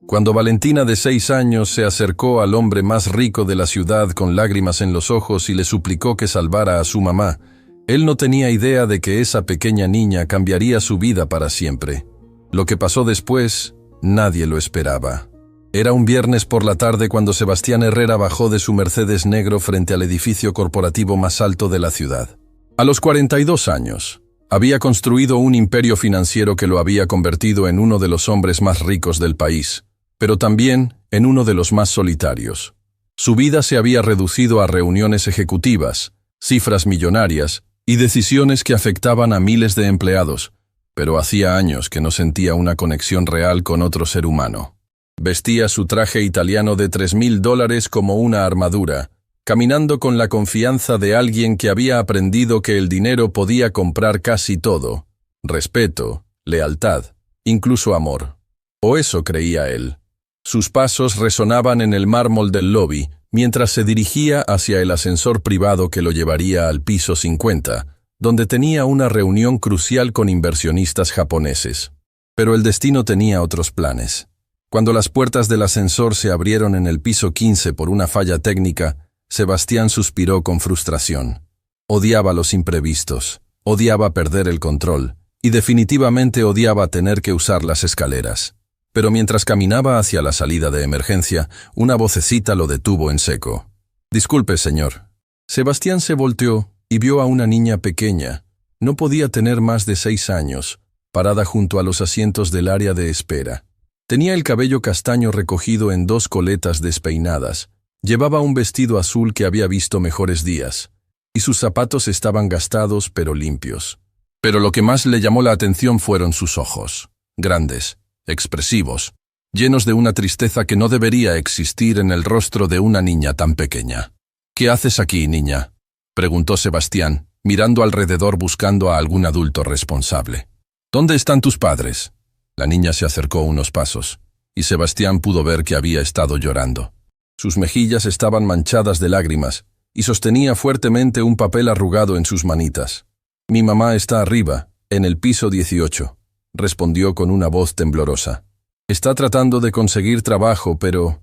Cuando Valentina, de 6 años, se acercó al hombre más rico de la ciudad con lágrimas en los ojos y le suplicó que salvara a su mamá, él no tenía idea de que esa pequeña niña cambiaría su vida para siempre. Lo que pasó después, nadie lo esperaba. Era un viernes por la tarde cuando Sebastián Herrera bajó de su Mercedes negro frente al edificio corporativo más alto de la ciudad. A los 42 años, había construido un imperio financiero que lo había convertido en uno de los hombres más ricos del país, pero también en uno de los más solitarios. Su vida se había reducido a reuniones ejecutivas, cifras millonarias y decisiones que afectaban a miles de empleados, pero hacía años que no sentía una conexión real con otro ser humano. Vestía su traje italiano de $3,000 como una armadura, caminando con la confianza de alguien que había aprendido que el dinero podía comprar casi todo: respeto, lealtad, incluso amor. O eso creía él. Sus pasos resonaban en el mármol del lobby mientras se dirigía hacia el ascensor privado que lo llevaría al piso 50, donde tenía una reunión crucial con inversionistas japoneses. Pero el destino tenía otros planes. Cuando las puertas del ascensor se abrieron en el piso 15 por una falla técnica, Sebastián suspiró con frustración. Odiaba los imprevistos, odiaba perder el control, y definitivamente odiaba tener que usar las escaleras. Pero mientras caminaba hacia la salida de emergencia, una vocecita lo detuvo en seco. «Disculpe, señor». Sebastián se volteó y vio a una niña pequeña, no podía tener más de 6 años, parada junto a los asientos del área de espera. Tenía el cabello castaño recogido en 2 coletas despeinadas, llevaba un vestido azul que había visto mejores días, y sus zapatos estaban gastados pero limpios. Pero lo que más le llamó la atención fueron sus ojos, grandes, expresivos, llenos de una tristeza que no debería existir en el rostro de una niña tan pequeña. «¿Qué haces aquí, niña?», preguntó Sebastián, mirando alrededor buscando a algún adulto responsable. «¿Dónde están tus padres?». La niña se acercó unos pasos, y Sebastián pudo ver que había estado llorando. Sus mejillas estaban manchadas de lágrimas, y sostenía fuertemente un papel arrugado en sus manitas. «Mi mamá está arriba, en el piso 18», respondió con una voz temblorosa. «Está tratando de conseguir trabajo, pero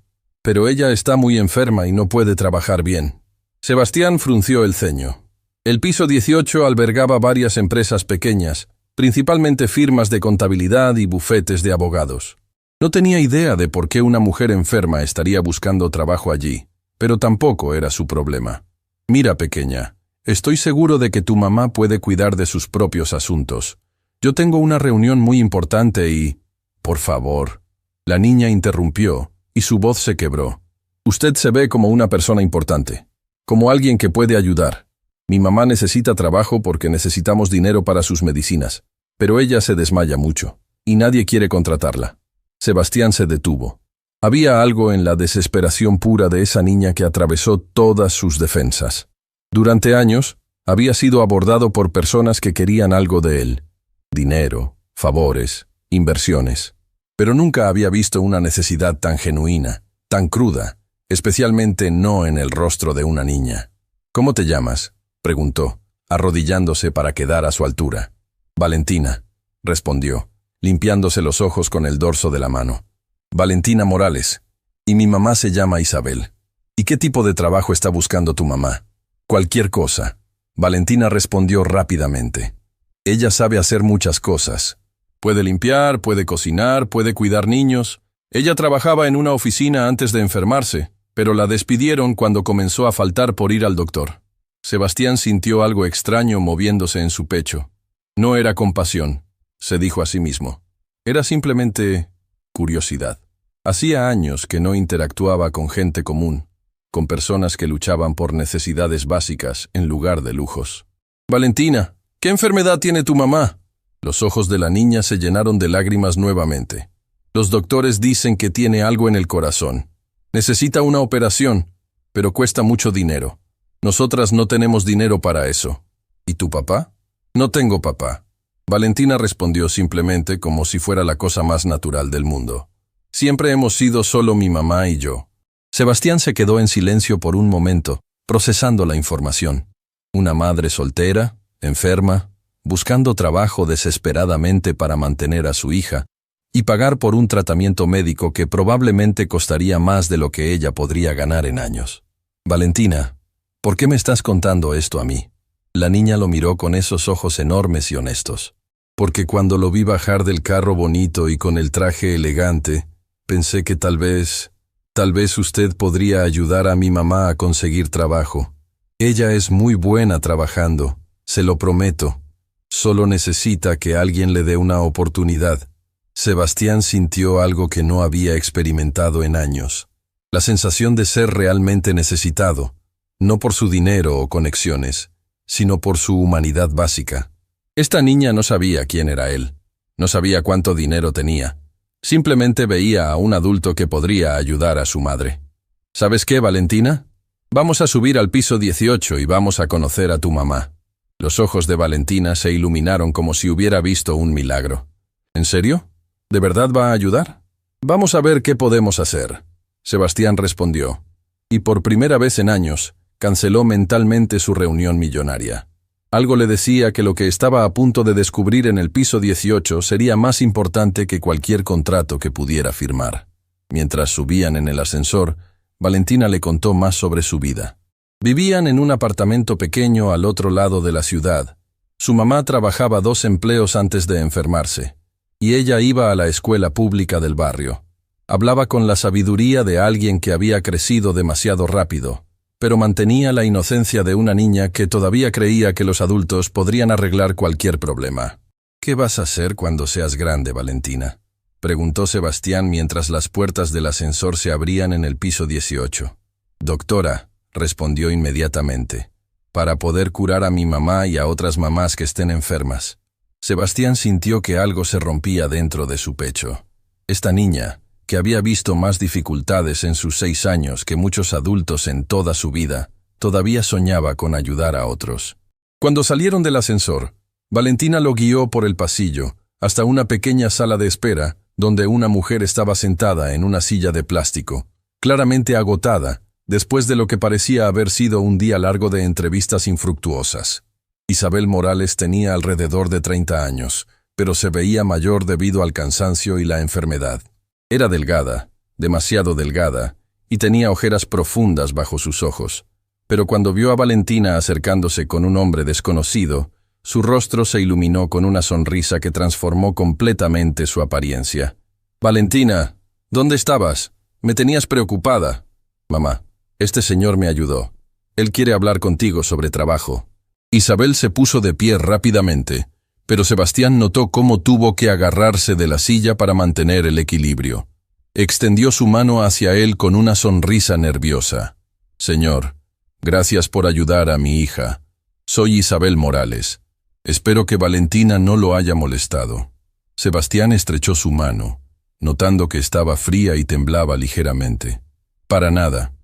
ella está muy enferma y no puede trabajar bien». Sebastián frunció el ceño. El piso 18 albergaba varias empresas pequeñas, principalmente firmas de contabilidad y bufetes de abogados. No tenía idea de por qué una mujer enferma estaría buscando trabajo allí, pero tampoco era su problema. «Mira, pequeña, estoy seguro de que tu mamá puede cuidar de sus propios asuntos. Yo tengo una reunión muy importante y...». «Por favor». La niña interrumpió, y su voz se quebró. «Usted se ve como una persona importante, como alguien que puede ayudar. Mi mamá necesita trabajo porque necesitamos dinero para sus medicinas, pero ella se desmaya mucho, y nadie quiere contratarla». Sebastián se detuvo. Había algo en la desesperación pura de esa niña que atravesó todas sus defensas. Durante años, había sido abordado por personas que querían algo de él: dinero, favores, inversiones. Pero nunca había visto una necesidad tan genuina, tan cruda, especialmente no en el rostro de una niña. «¿Cómo te llamas?», preguntó, arrodillándose para quedar a su altura. «Valentina», respondió, limpiándose los ojos con el dorso de la mano. «Valentina Morales. Y mi mamá se llama Isabel». «¿Y qué tipo de trabajo está buscando tu mamá?». «Cualquier cosa». Valentina respondió rápidamente. «Ella sabe hacer muchas cosas. Puede limpiar, puede cocinar, puede cuidar niños. Ella trabajaba en una oficina antes de enfermarse, pero la despidieron cuando comenzó a faltar por ir al doctor». Sebastián sintió algo extraño moviéndose en su pecho. No era compasión, se dijo a sí mismo. Era simplemente curiosidad. Hacía años que no interactuaba con gente común, con personas que luchaban por necesidades básicas en lugar de lujos. «Valentina, ¿qué enfermedad tiene tu mamá?». Los ojos de la niña se llenaron de lágrimas nuevamente. «Los doctores dicen que tiene algo en el corazón. Necesita una operación, pero cuesta mucho dinero. Nosotras no tenemos dinero para eso». «¿Y tu papá?». «No tengo papá». Valentina respondió simplemente como si fuera la cosa más natural del mundo. «Siempre hemos sido solo mi mamá y yo». Sebastián se quedó en silencio por un momento, procesando la información. Una madre soltera, enferma, buscando trabajo desesperadamente para mantener a su hija, y pagar por un tratamiento médico que probablemente costaría más de lo que ella podría ganar en años. Valentina, ¿por qué me estás contando esto a mí? La niña lo miró con esos ojos enormes y honestos. Porque cuando lo vi bajar del carro bonito y con el traje elegante, pensé que tal vez usted podría ayudar a mi mamá a conseguir trabajo. Ella es muy buena trabajando, se lo prometo. Solo necesita que alguien le dé una oportunidad. Sebastián sintió algo que no había experimentado en años. La sensación de ser realmente necesitado, no por su dinero o conexiones, sino por su humanidad básica. Esta niña no sabía quién era él, no sabía cuánto dinero tenía. Simplemente veía a un adulto que podría ayudar a su madre. ¿Sabes qué, Valentina? Vamos a subir al piso 18 y vamos a conocer a tu mamá. Los ojos de Valentina se iluminaron como si hubiera visto un milagro. ¿En serio? ¿De verdad va a ayudar? Vamos a ver qué podemos hacer. Sebastián respondió, y por primera vez en años, canceló mentalmente su reunión millonaria. Algo le decía que lo que estaba a punto de descubrir en el piso 18 sería más importante que cualquier contrato que pudiera firmar. Mientras subían en el ascensor, Valentina le contó más sobre su vida. Vivían en un apartamento pequeño al otro lado de la ciudad. Su mamá trabajaba 2 empleos antes de enfermarse, y ella iba a la escuela pública del barrio. Hablaba con la sabiduría de alguien que había crecido demasiado rápido, pero mantenía la inocencia de una niña que todavía creía que los adultos podrían arreglar cualquier problema. ¿Qué vas a hacer cuando seas grande, Valentina?, preguntó Sebastián mientras las puertas del ascensor se abrían en el piso 18. Doctora, respondió inmediatamente, para poder curar a mi mamá y a otras mamás que estén enfermas. Sebastián sintió que algo se rompía dentro de su pecho. Esta niña, que había visto más dificultades en sus 6 años que muchos adultos en toda su vida, todavía soñaba con ayudar a otros. Cuando salieron del ascensor, Valentina lo guió por el pasillo hasta una pequeña sala de espera donde una mujer estaba sentada en una silla de plástico, claramente agotada, después de lo que parecía haber sido un día largo de entrevistas infructuosas. Isabel Morales tenía alrededor de 30 años, pero se veía mayor debido al cansancio y la enfermedad. Era delgada, demasiado delgada, y tenía ojeras profundas bajo sus ojos. Pero cuando vio a Valentina acercándose con un hombre desconocido, su rostro se iluminó con una sonrisa que transformó completamente su apariencia. «Valentina, ¿dónde estabas? Me tenías preocupada». «Mamá, este señor me ayudó. Él quiere hablar contigo sobre trabajo». Isabel se puso de pie rápidamente, pero Sebastián notó cómo tuvo que agarrarse de la silla para mantener el equilibrio. Extendió su mano hacia él con una sonrisa nerviosa. «Señor, gracias por ayudar a mi hija. Soy Isabel Morales. Espero que Valentina no lo haya molestado». Sebastián estrechó su mano, notando que estaba fría y temblaba ligeramente. «Para nada.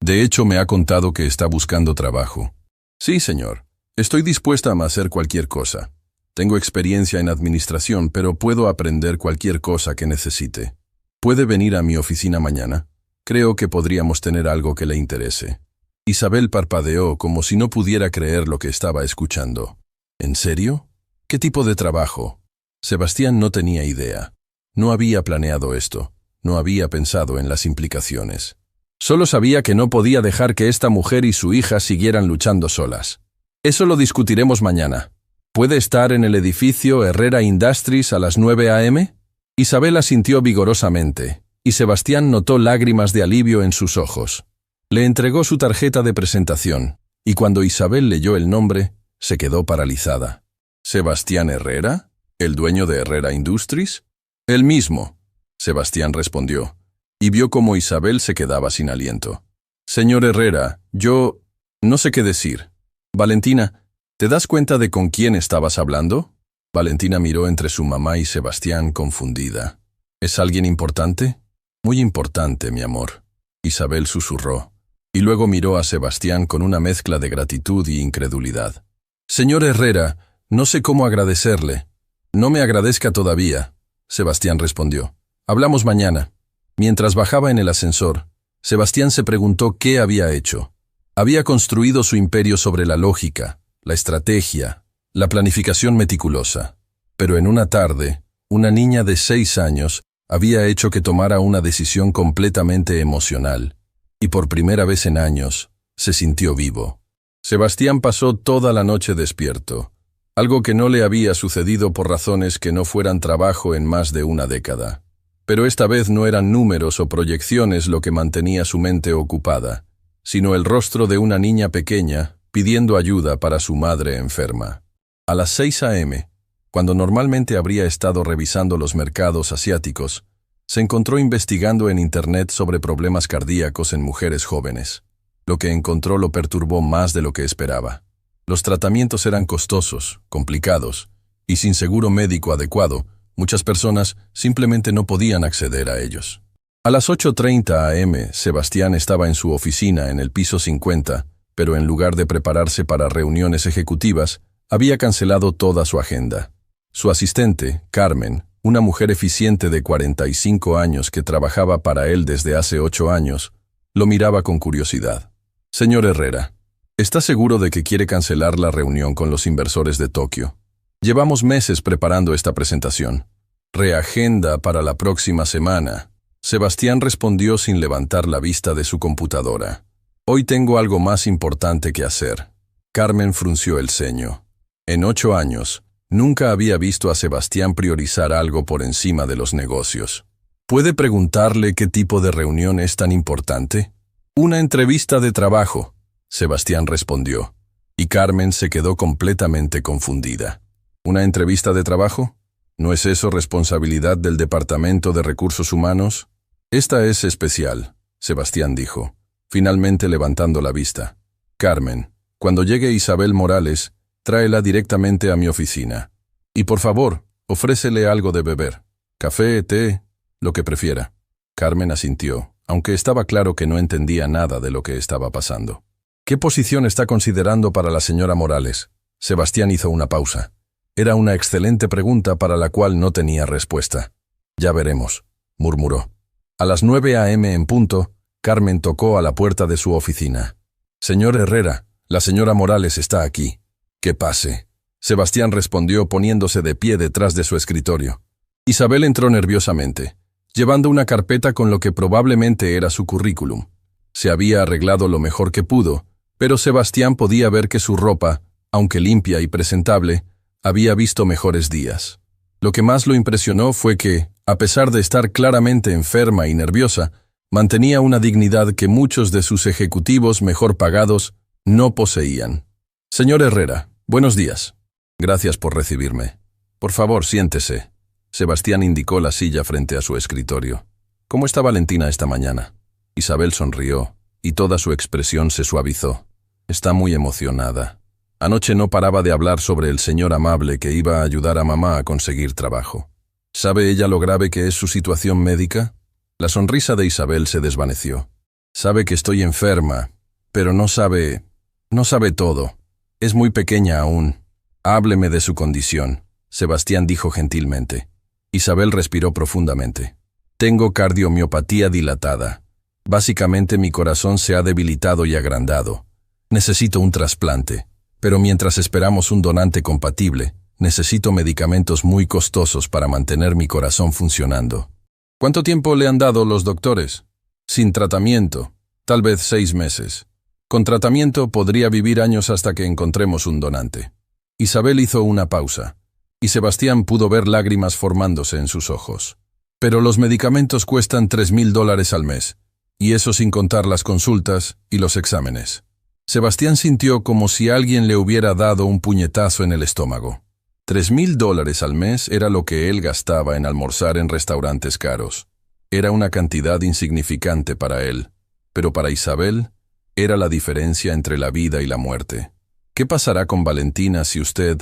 De hecho, me ha contado que está buscando trabajo». «Sí, señor. Estoy dispuesta a hacer cualquier cosa. Tengo experiencia en administración, pero puedo aprender cualquier cosa que necesite. ¿Puede venir a mi oficina mañana? Creo que podríamos tener algo que le interese». Isabel parpadeó como si no pudiera creer lo que estaba escuchando. ¿En serio? ¿Qué tipo de trabajo? Sebastián no tenía idea. No había planeado esto. No había pensado en las implicaciones. Solo sabía que no podía dejar que esta mujer y su hija siguieran luchando solas. «Eso lo discutiremos mañana. ¿Puede estar en el edificio Herrera Industries a las 9 a.m.? Isabel asintió vigorosamente, y Sebastián notó lágrimas de alivio en sus ojos. Le entregó su tarjeta de presentación, y cuando Isabel leyó el nombre, se quedó paralizada. «¿Sebastián Herrera? ¿El dueño de Herrera Industries?» «El mismo», Sebastián respondió, y vio cómo Isabel se quedaba sin aliento. «Señor Herrera, yo no sé qué decir. Valentina, ¿te das cuenta de con quién estabas hablando?» Valentina miró entre su mamá y Sebastián confundida. «¿Es alguien importante?» «Muy importante, mi amor», Isabel susurró, y luego miró a Sebastián con una mezcla de gratitud y incredulidad. «Señor Herrera, no sé cómo agradecerle». «No me agradezca todavía», Sebastián respondió. «Hablamos mañana». Mientras bajaba en el ascensor, Sebastián se preguntó qué había hecho. Había construido su imperio sobre la lógica, la estrategia, la planificación meticulosa. Pero en una tarde, Una niña de 6 años había hecho que tomara una decisión completamente emocional, y por primera vez en años se sintió vivo. Sebastián pasó toda la noche despierto, algo que no le había sucedido por razones que no fueran trabajo en más de una década. Pero esta vez no eran números o proyecciones lo que mantenía su mente ocupada, sino el rostro de una niña pequeña pidiendo ayuda para su madre enferma. A las 6 a.m., cuando normalmente habría estado revisando los mercados asiáticos, se encontró investigando en Internet sobre problemas cardíacos en mujeres jóvenes. Lo que encontró lo perturbó más de lo que esperaba. Los tratamientos eran costosos, complicados, y sin seguro médico adecuado, muchas personas simplemente no podían acceder a ellos. A las 8:30 a.m., Sebastián estaba en su oficina en el piso 50, pero en lugar de prepararse para reuniones ejecutivas, había cancelado toda su agenda. Su asistente, Carmen, una mujer eficiente de 45 años que trabajaba para él desde hace 8 años, lo miraba con curiosidad. «Señor Herrera, ¿está seguro de que quiere cancelar la reunión con los inversores de Tokio? Llevamos meses preparando esta presentación. Reagenda para la próxima semana». Sebastián respondió sin levantar la vista de su computadora. «Hoy tengo algo más importante que hacer». Carmen frunció el ceño. En 8 años, nunca había visto a Sebastián priorizar algo por encima de los negocios. ¿Puede preguntarle qué tipo de reunión es tan importante? «Una entrevista de trabajo», Sebastián respondió, y Carmen se quedó completamente confundida. «¿Una entrevista de trabajo? ¿No es eso responsabilidad del Departamento de Recursos Humanos?» «Esta es especial», Sebastián dijo, finalmente levantando la vista. «Carmen, cuando llegue Isabel Morales, tráela directamente a mi oficina. Y por favor, ofrécele algo de beber. Café, té, lo que prefiera». Carmen asintió, aunque estaba claro que no entendía nada de lo que estaba pasando. «¿Qué posición está considerando para la señora Morales?» Sebastián hizo una pausa. Era una excelente pregunta para la cual no tenía respuesta. «Ya veremos», murmuró. A las 9 a.m. en punto, Carmen tocó a la puerta de su oficina. «Señor Herrera, la señora Morales está aquí». «Que pase», Sebastián respondió poniéndose de pie detrás de su escritorio. Isabel entró nerviosamente, llevando una carpeta con lo que probablemente era su currículum. Se había arreglado lo mejor que pudo, pero Sebastián podía ver que su ropa, aunque limpia y presentable, había visto mejores días. Lo que más lo impresionó fue que, a pesar de estar claramente enferma y nerviosa, mantenía una dignidad que muchos de sus ejecutivos mejor pagados no poseían. «Señor Herrera, buenos días. Gracias por recibirme. Por favor, siéntese». Sebastián indicó la silla frente a su escritorio. «¿Cómo está Valentina esta mañana?» Isabel sonrió, y toda su expresión se suavizó. «Está muy emocionada. Anoche no paraba de hablar sobre el señor amable que iba a ayudar a mamá a conseguir trabajo. ¿Sabe ella lo grave que es su situación médica?» La sonrisa de Isabel se desvaneció. «Sabe que estoy enferma, pero no sabe todo. Es muy pequeña aún. Hábleme de su condición», Sebastián dijo gentilmente. Isabel respiró profundamente. «Tengo cardiomiopatía dilatada. Básicamente mi corazón se ha debilitado y agrandado. Necesito un trasplante, pero mientras esperamos un donante compatible, necesito medicamentos muy costosos para mantener mi corazón funcionando». «¿Cuánto tiempo le han dado los doctores?» «Sin tratamiento, tal vez 6 meses. Con tratamiento podría vivir años hasta que encontremos un donante». Isabel hizo una pausa, y Sebastián pudo ver lágrimas formándose en sus ojos. «Pero los medicamentos cuestan $3,000 al mes, y eso sin contar las consultas y los exámenes». Sebastián sintió como si alguien le hubiera dado un puñetazo en el estómago. $3,000 al mes era lo que él gastaba en almorzar en restaurantes caros. Era una cantidad insignificante para él, pero para Isabel era la diferencia entre la vida y la muerte. «¿Qué pasará con Valentina si usted...?»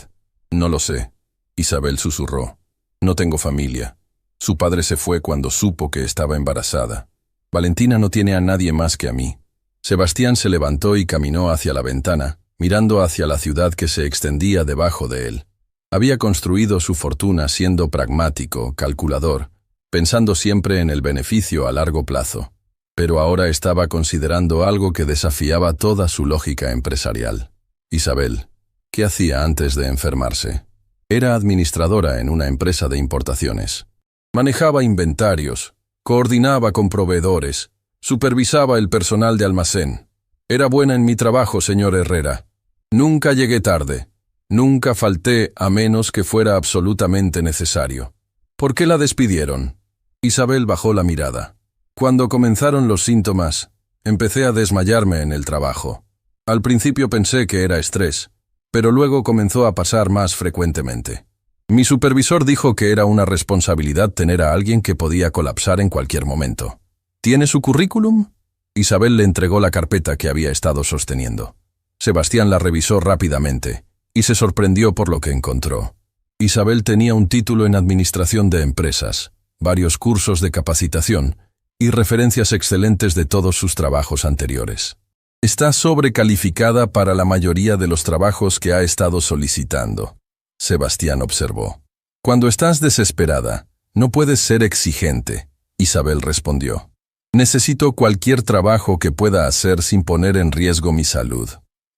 «No lo sé», Isabel susurró. «No tengo familia. Su padre se fue cuando supo que estaba embarazada. Valentina no tiene a nadie más que a mí». Sebastián se levantó y caminó hacia la ventana, mirando hacia la ciudad que se extendía debajo de él. Había construido su fortuna siendo pragmático, calculador, pensando siempre en el beneficio a largo plazo. Pero ahora estaba considerando algo que desafiaba toda su lógica empresarial. Isabel, ¿qué hacía antes de enfermarse? Era administradora en una empresa de importaciones. Manejaba inventarios, coordinaba con proveedores, supervisaba el personal de almacén. Era buena en mi trabajo, señor Herrera. Nunca llegué tarde. Nunca falté a menos que fuera absolutamente necesario. ¿Por qué la despidieron? Isabel bajó la mirada. Cuando comenzaron los síntomas, empecé a desmayarme en el trabajo. Al principio pensé que era estrés, pero luego comenzó a pasar más frecuentemente. Mi supervisor dijo que era una responsabilidad tener a alguien que podía colapsar en cualquier momento. ¿Tiene su currículum? Isabel le entregó la carpeta que había estado sosteniendo. Sebastián la revisó rápidamente y se sorprendió por lo que encontró. Isabel tenía un título en administración de empresas, varios cursos de capacitación y referencias excelentes de todos sus trabajos anteriores. Está sobrecalificada para la mayoría de los trabajos que ha estado solicitando, Sebastián observó. Cuando estás desesperada, no puedes ser exigente, Isabel respondió. Necesito cualquier trabajo que pueda hacer sin poner en riesgo mi salud.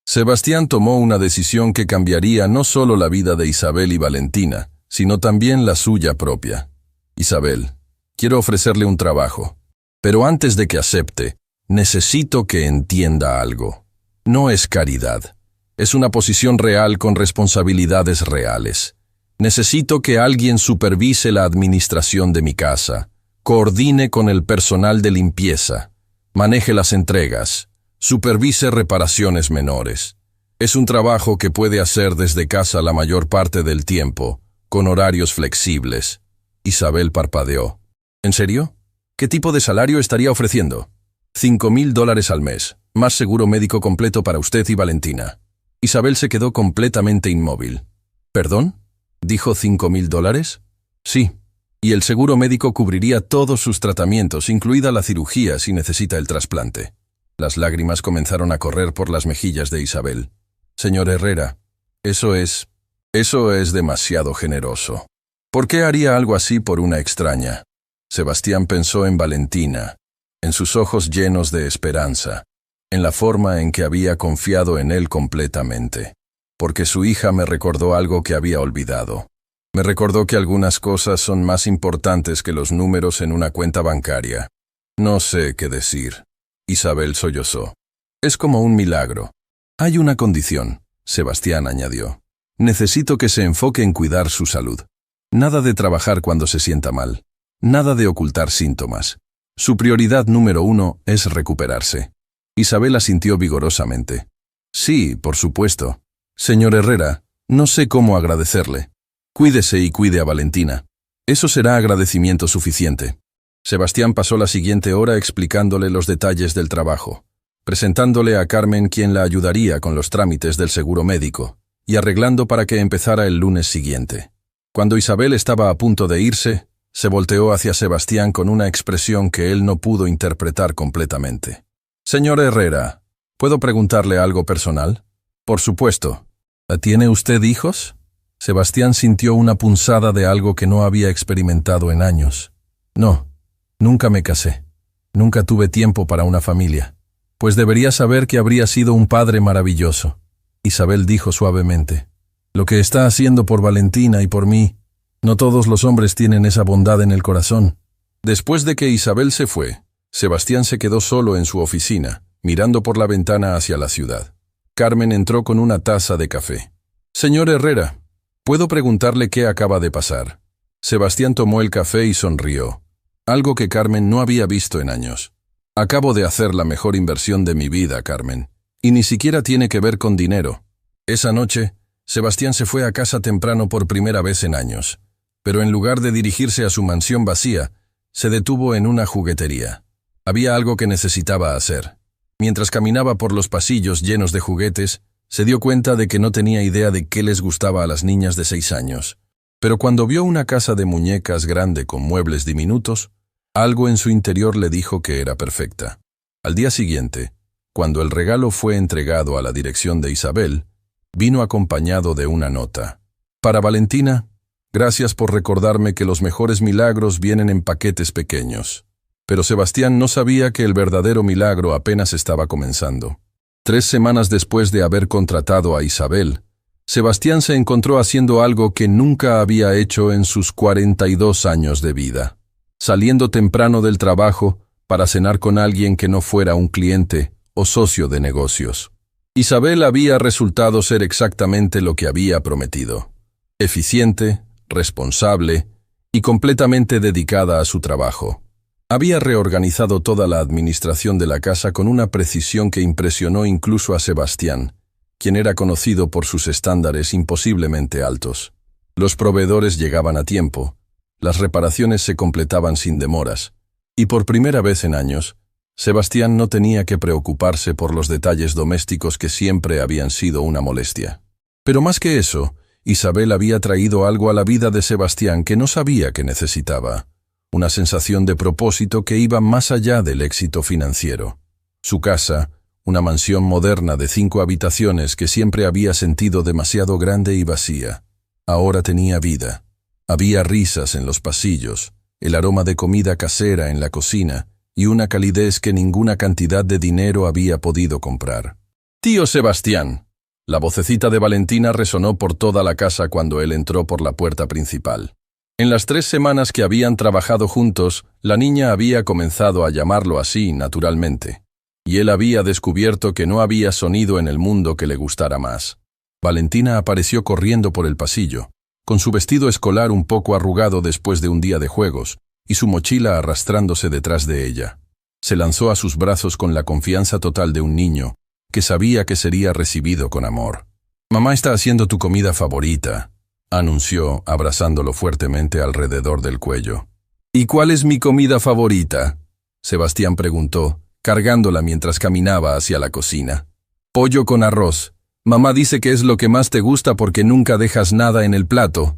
Sebastián tomó una decisión que cambiaría no solo la vida de Isabel y Valentina, sino también la suya propia. Isabel, quiero ofrecerle un trabajo, pero antes de que acepte, necesito que entienda algo. No es caridad. Es una posición real con responsabilidades reales. Necesito que alguien supervise la administración de mi casa, coordine con el personal de limpieza, maneje las entregas, supervise reparaciones menores. Es un trabajo que puede hacer desde casa la mayor parte del tiempo, con horarios flexibles. Isabel parpadeó. ¿En serio? ¿Qué tipo de salario estaría ofreciendo? $5,000 al mes, más seguro médico completo para usted y Valentina. Isabel se quedó completamente inmóvil. ¿Perdón? ¿Dijo $5,000? Sí. Y el seguro médico cubriría todos sus tratamientos, incluida la cirugía si necesita el trasplante. Las lágrimas comenzaron a correr por las mejillas de Isabel. Señor Herrera, eso es demasiado generoso. ¿Por qué haría algo así por una extraña? Sebastián pensó en Valentina, en sus ojos llenos de esperanza, en la forma en que había confiado en él completamente. Porque su hija me recordó algo que había olvidado. Me recordó que algunas cosas son más importantes que los números en una cuenta bancaria. No sé qué decir. Isabel sollozó. Es como un milagro. Hay una condición, Sebastián añadió. Necesito que se enfoque en cuidar su salud. Nada de trabajar cuando se sienta mal. Nada de ocultar síntomas. Su prioridad número 1 es recuperarse. Isabel asintió vigorosamente. Sí, por supuesto. Señor Herrera, no sé cómo agradecerle. Cuídese y cuide a Valentina. Eso será agradecimiento suficiente. Sebastián pasó la siguiente hora explicándole los detalles del trabajo, presentándole a Carmen quien la ayudaría con los trámites del seguro médico, y arreglando para que empezara el lunes siguiente. Cuando Isabel estaba a punto de irse, se volteó hacia Sebastián con una expresión que él no pudo interpretar completamente. Señor Herrera, ¿puedo preguntarle algo personal? Por supuesto. ¿Tiene usted hijos? Sebastián sintió una punzada de algo que no había experimentado en años. No, nunca me casé. Nunca tuve tiempo para una familia. Pues debería saber que habría sido un padre maravilloso. Isabel dijo suavemente. Lo que está haciendo por Valentina y por mí, no todos los hombres tienen esa bondad en el corazón. Después de que Isabel se fue, Sebastián se quedó solo en su oficina, mirando por la ventana hacia la ciudad. Carmen entró con una taza de café. Señor Herrera, ¿puedo preguntarle qué acaba de pasar? Sebastián tomó el café y sonrió, algo que Carmen no había visto en años. Acabo de hacer la mejor inversión de mi vida, Carmen, y ni siquiera tiene que ver con dinero. Esa noche, Sebastián se fue a casa temprano por primera vez en años, pero en lugar de dirigirse a su mansión vacía, se detuvo en una juguetería. Había algo que necesitaba hacer. Mientras caminaba por los pasillos llenos de juguetes, se dio cuenta de que no tenía idea de qué les gustaba a las niñas de 6 años. Pero cuando vio una casa de muñecas grande con muebles diminutos, algo en su interior le dijo que era perfecta. Al día siguiente, cuando el regalo fue entregado a la dirección de Isabel, vino acompañado de una nota. Para Valentina, gracias por recordarme que los mejores milagros vienen en paquetes pequeños. Pero Sebastián no sabía que el verdadero milagro apenas estaba comenzando. 3 semanas después de haber contratado a Isabel, Sebastián se encontró haciendo algo que nunca había hecho en sus 42 años de vida. Saliendo temprano del trabajo para cenar con alguien que no fuera un cliente o socio de negocios. Isabel había resultado ser exactamente lo que había prometido. Eficiente, responsable y completamente dedicada a su trabajo. Había reorganizado toda la administración de la casa con una precisión que impresionó incluso a Sebastián, quien era conocido por sus estándares imposiblemente altos. Los proveedores llegaban a tiempo, las reparaciones se completaban sin demoras, y por primera vez en años, Sebastián no tenía que preocuparse por los detalles domésticos que siempre habían sido una molestia. Pero más que eso, Isabel había traído algo a la vida de Sebastián que no sabía que necesitaba, una sensación de propósito que iba más allá del éxito financiero. Su casa, una mansión moderna de 5 habitaciones que siempre había sentido demasiado grande y vacía, ahora tenía vida. Había risas en los pasillos, el aroma de comida casera en la cocina y una calidez que ninguna cantidad de dinero había podido comprar. «Tío Sebastián». La vocecita de Valentina resonó por toda la casa cuando él entró por la puerta principal. En las 3 semanas que habían trabajado juntos, la niña había comenzado a llamarlo así naturalmente, y él había descubierto que no había sonido en el mundo que le gustara más. Valentina apareció corriendo por el pasillo, con su vestido escolar un poco arrugado después de un día de juegos, y su mochila arrastrándose detrás de ella. Se lanzó a sus brazos con la confianza total de un niño, que sabía que sería recibido con amor. «Mamá está haciendo tu comida favorita», anunció, abrazándolo fuertemente alrededor del cuello. «¿Y cuál es mi comida favorita?», Sebastián preguntó, cargándola mientras caminaba hacia la cocina. «Pollo con arroz. Mamá dice que es lo que más te gusta porque nunca dejas nada en el plato».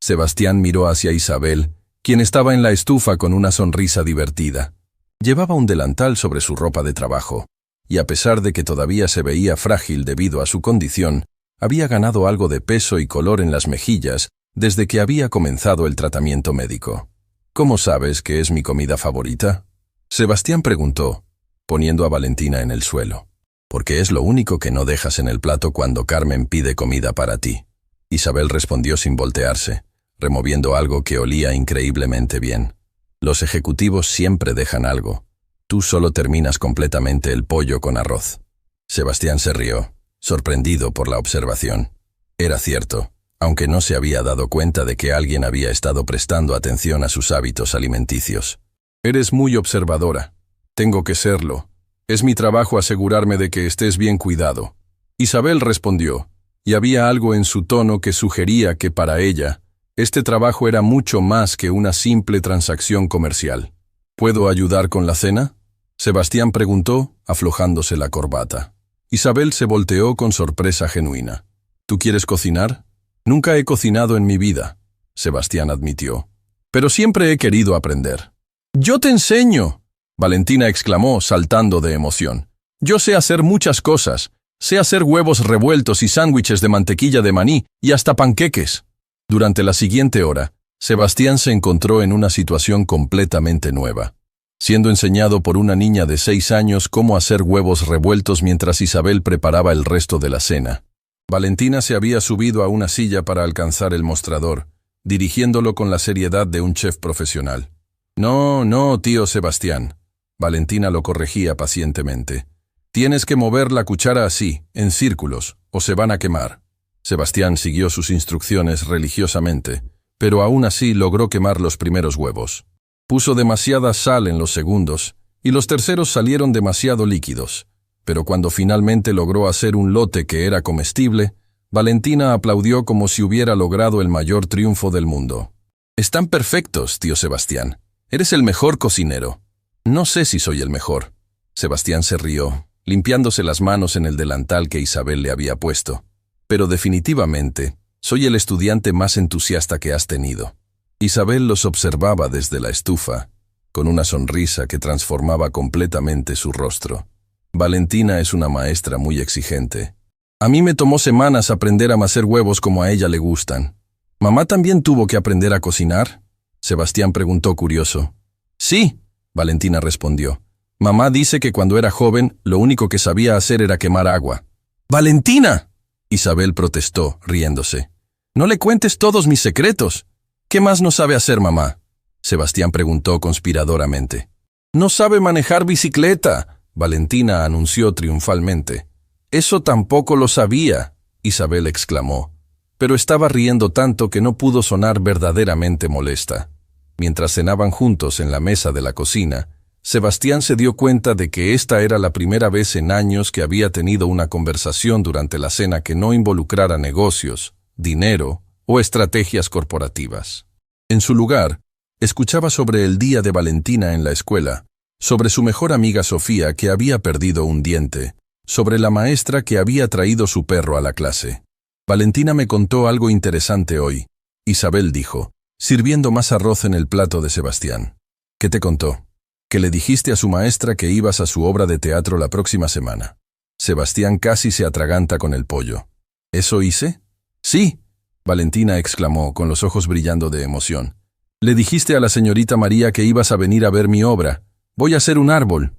Sebastián miró hacia Isabel, quien estaba en la estufa con una sonrisa divertida. Llevaba un delantal sobre su ropa de trabajo, y a pesar de que todavía se veía frágil debido a su condición, había ganado algo de peso y color en las mejillas desde que había comenzado el tratamiento médico. «¿Cómo sabes que es mi comida favorita?», Sebastián preguntó, poniendo a Valentina en el suelo. «Porque es lo único que no dejas en el plato cuando Carmen pide comida para ti». Isabel respondió sin voltearse, removiendo algo que olía increíblemente bien. «Los ejecutivos siempre dejan algo. Tú solo terminas completamente el pollo con arroz». Sebastián se rió, sorprendido por la observación. Era cierto, aunque no se había dado cuenta de que alguien había estado prestando atención a sus hábitos alimenticios. «Eres muy observadora. Tengo que serlo. Es mi trabajo asegurarme de que estés bien cuidado». Isabel respondió, y había algo en su tono que sugería que para ella, este trabajo era mucho más que una simple transacción comercial. «¿Puedo ayudar con la cena?», Sebastián preguntó, aflojándose la corbata. Isabel se volteó con sorpresa genuina. «¿Tú quieres cocinar?». «Nunca he cocinado en mi vida», Sebastián admitió. «Pero siempre he querido aprender». «Yo te enseño», Valentina exclamó, saltando de emoción. «Yo sé hacer muchas cosas. Sé hacer huevos revueltos y sándwiches de mantequilla de maní y hasta panqueques». Durante la siguiente hora, Sebastián se encontró en una situación completamente nueva, siendo enseñado por una niña de 6 años cómo hacer huevos revueltos mientras Isabel preparaba el resto de la cena. Valentina se había subido a una silla para alcanzar el mostrador, dirigiéndolo con la seriedad de un chef profesional. «No, tío Sebastián», Valentina lo corregía pacientemente. «Tienes que mover la cuchara así, en círculos, o se van a quemar». Sebastián siguió sus instrucciones religiosamente, pero aún así logró quemar los primeros huevos. Puso demasiada sal en los segundos, y los terceros salieron demasiado líquidos. Pero cuando finalmente logró hacer un lote que era comestible, Valentina aplaudió como si hubiera logrado el mayor triunfo del mundo. «Están perfectos, tío Sebastián. Eres el mejor cocinero». «No sé si soy el mejor». Sebastián se rió, limpiándose las manos en el delantal que Isabel le había puesto. «Pero definitivamente, soy el estudiante más entusiasta que has tenido». Isabel los observaba desde la estufa, con una sonrisa que transformaba completamente su rostro. «Valentina es una maestra muy exigente. A mí me tomó semanas aprender a hacer huevos como a ella le gustan». «¿Mamá también tuvo que aprender a cocinar?», Sebastián preguntó curioso. «Sí», Valentina respondió. «Mamá dice que cuando era joven, lo único que sabía hacer era quemar agua». «¡Valentina!», Isabel protestó, riéndose. «No le cuentes todos mis secretos. ¿Qué más no sabe hacer, mamá?», Sebastián preguntó conspiradoramente. «No sabe manejar bicicleta», Valentina anunció triunfalmente. «Eso tampoco lo sabía», Isabel exclamó, pero estaba riendo tanto que no pudo sonar verdaderamente molesta. Mientras cenaban juntos en la mesa de la cocina, Sebastián se dio cuenta de que esta era la primera vez en años que había tenido una conversación durante la cena que no involucrara negocios, dinero o estrategias corporativas. En su lugar, escuchaba sobre el día de Valentina en la escuela, sobre su mejor amiga Sofía que había perdido un diente, sobre la maestra que había traído su perro a la clase. «Valentina me contó algo interesante hoy», Isabel dijo, sirviendo más arroz en el plato de Sebastián. «¿Qué te contó?». «Que le dijiste a su maestra que ibas a su obra de teatro la próxima semana». Sebastián casi se atraganta con el pollo. «¿Eso hice?». «Sí», Valentina exclamó, con los ojos brillando de emoción. «Le dijiste a la señorita María que ibas a venir a ver mi obra. Voy a hacer un árbol».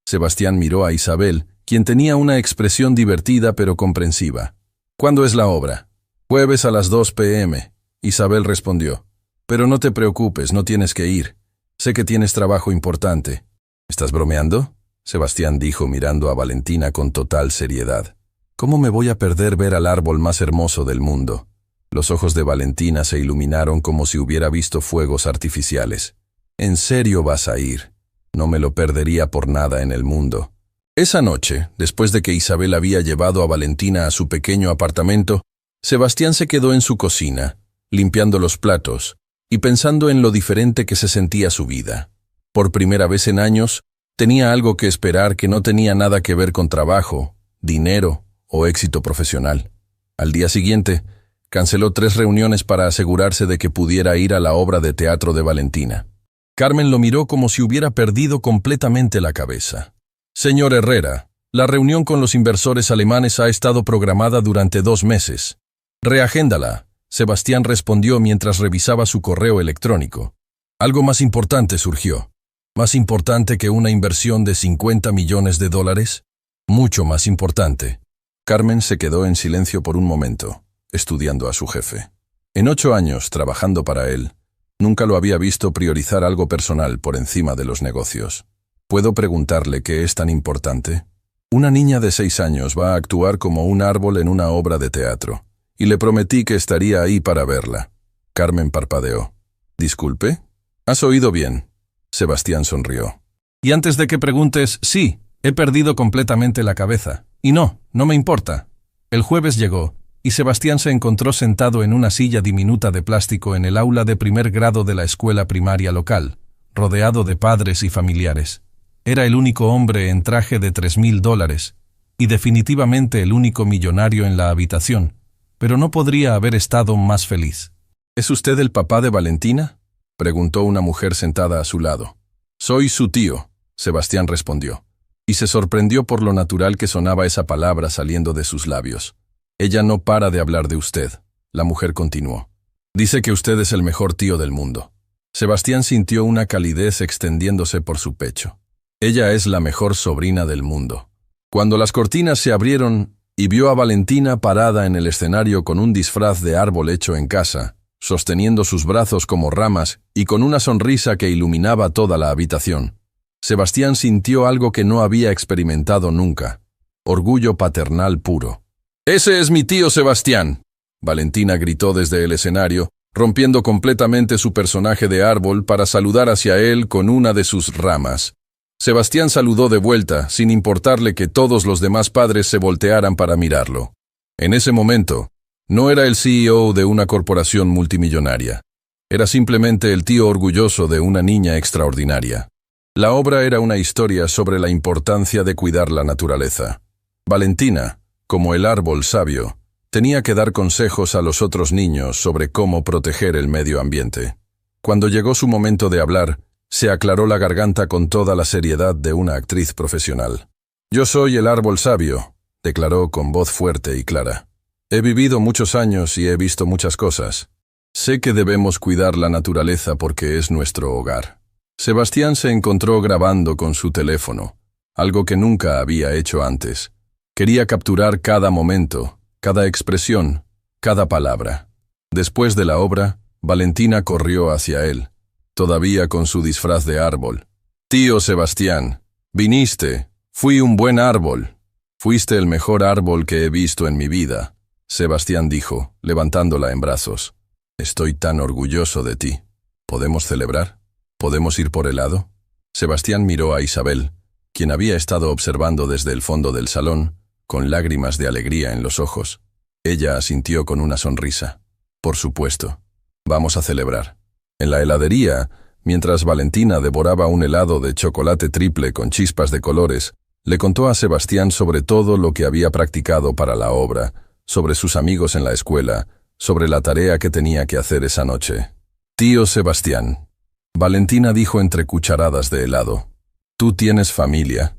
Sebastián miró a Isabel, quien tenía una expresión divertida pero comprensiva. «¿Cuándo es la obra?». «Jueves a las 2 p.m., Isabel respondió. «Pero no te preocupes, no tienes que ir. Sé que tienes trabajo importante». «¿Estás bromeando?», Sebastián dijo mirando a Valentina con total seriedad. «¿Cómo me voy a perder ver al árbol más hermoso del mundo?». Los ojos de Valentina se iluminaron como si hubiera visto fuegos artificiales. «¿En serio vas a ir?». «No me lo perdería por nada en el mundo». Esa noche, después de que Isabel había llevado a Valentina a su pequeño apartamento, Sebastián se quedó en su cocina, limpiando los platos y pensando en lo diferente que se sentía su vida. Por primera vez en años, tenía algo que esperar que no tenía nada que ver con trabajo, dinero o éxito profesional. Al día siguiente, canceló 3 reuniones para asegurarse de que pudiera ir a la obra de teatro de Valentina. Carmen lo miró como si hubiera perdido completamente la cabeza. «Señor Herrera, la reunión con los inversores alemanes ha estado programada durante 2 meses. Reagéndala», Sebastián respondió mientras revisaba su correo electrónico. Algo más importante surgió. ¿Más importante que una inversión de $50 millones? Mucho más importante. Carmen se quedó en silencio por un momento, estudiando a su jefe. En 8 años, trabajando para él, nunca lo había visto priorizar algo personal por encima de los negocios. ¿Puedo preguntarle qué es tan importante? Una niña de 6 años va a actuar como un árbol en una obra de teatro, y le prometí que estaría ahí para verla. Carmen parpadeó. «¿Disculpe?». «Has oído bien». Sebastián sonrió. «Y antes de que preguntes, sí, he perdido completamente la cabeza. Y no me importa». El jueves llegó, y Sebastián se encontró sentado en una silla diminuta de plástico en el aula de primer grado de la escuela primaria local, rodeado de padres y familiares. Era el único hombre en traje de $3,000, y definitivamente el único millonario en la habitación, pero no podría haber estado más feliz. «¿Es usted el papá de Valentina?», preguntó una mujer sentada a su lado. «Soy su tío», Sebastián respondió, y se sorprendió por lo natural que sonaba esa palabra saliendo de sus labios. «Ella no para de hablar de usted», la mujer continuó. «Dice que usted es el mejor tío del mundo». Sebastián sintió una calidez extendiéndose por su pecho. «Ella es la mejor sobrina del mundo». Cuando las cortinas se abrieron y vio a Valentina parada en el escenario con un disfraz de árbol hecho en casa, sosteniendo sus brazos como ramas y con una sonrisa que iluminaba toda la habitación, Sebastián sintió algo que no había experimentado nunca: orgullo paternal puro. «¡Ese es mi tío Sebastián!», Valentina gritó desde el escenario, rompiendo completamente su personaje de árbol para saludar hacia él con una de sus ramas. Sebastián saludó de vuelta, sin importarle que todos los demás padres se voltearan para mirarlo. En ese momento, no era el CEO de una corporación multimillonaria. Era simplemente el tío orgulloso de una niña extraordinaria. La obra era una historia sobre la importancia de cuidar la naturaleza. Valentina, como el árbol sabio, tenía que dar consejos a los otros niños sobre cómo proteger el medio ambiente. Cuando llegó su momento de hablar, se aclaró la garganta con toda la seriedad de una actriz profesional. «Yo soy el árbol sabio», declaró con voz fuerte y clara. «He vivido muchos años y he visto muchas cosas. Sé que debemos cuidar la naturaleza porque es nuestro hogar». Sebastián se encontró grabando con su teléfono, algo que nunca había hecho antes. Quería capturar cada momento, cada expresión, cada palabra. Después de la obra, Valentina corrió hacia él, todavía con su disfraz de árbol. «Tío Sebastián, viniste. Fui un buen árbol. Fuiste el mejor árbol que he visto en mi vida», Sebastián dijo, levantándola en brazos. «Estoy tan orgulloso de ti. ¿Podemos celebrar? ¿Podemos ir por helado?» Sebastián miró a Isabel, quien había estado observando desde el fondo del salón, con lágrimas de alegría en los ojos. Ella asintió con una sonrisa. «Por supuesto. Vamos a celebrar». En la heladería, mientras Valentina devoraba un helado de chocolate triple con chispas de colores, le contó a Sebastián sobre todo lo que había practicado para la obra, sobre sus amigos en la escuela, sobre la tarea que tenía que hacer esa noche. «Tío Sebastián», Valentina dijo entre cucharadas de helado, «¿tú tienes familia?»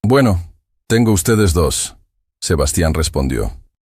«Bueno, tengo ustedes dos», Sebastián respondió.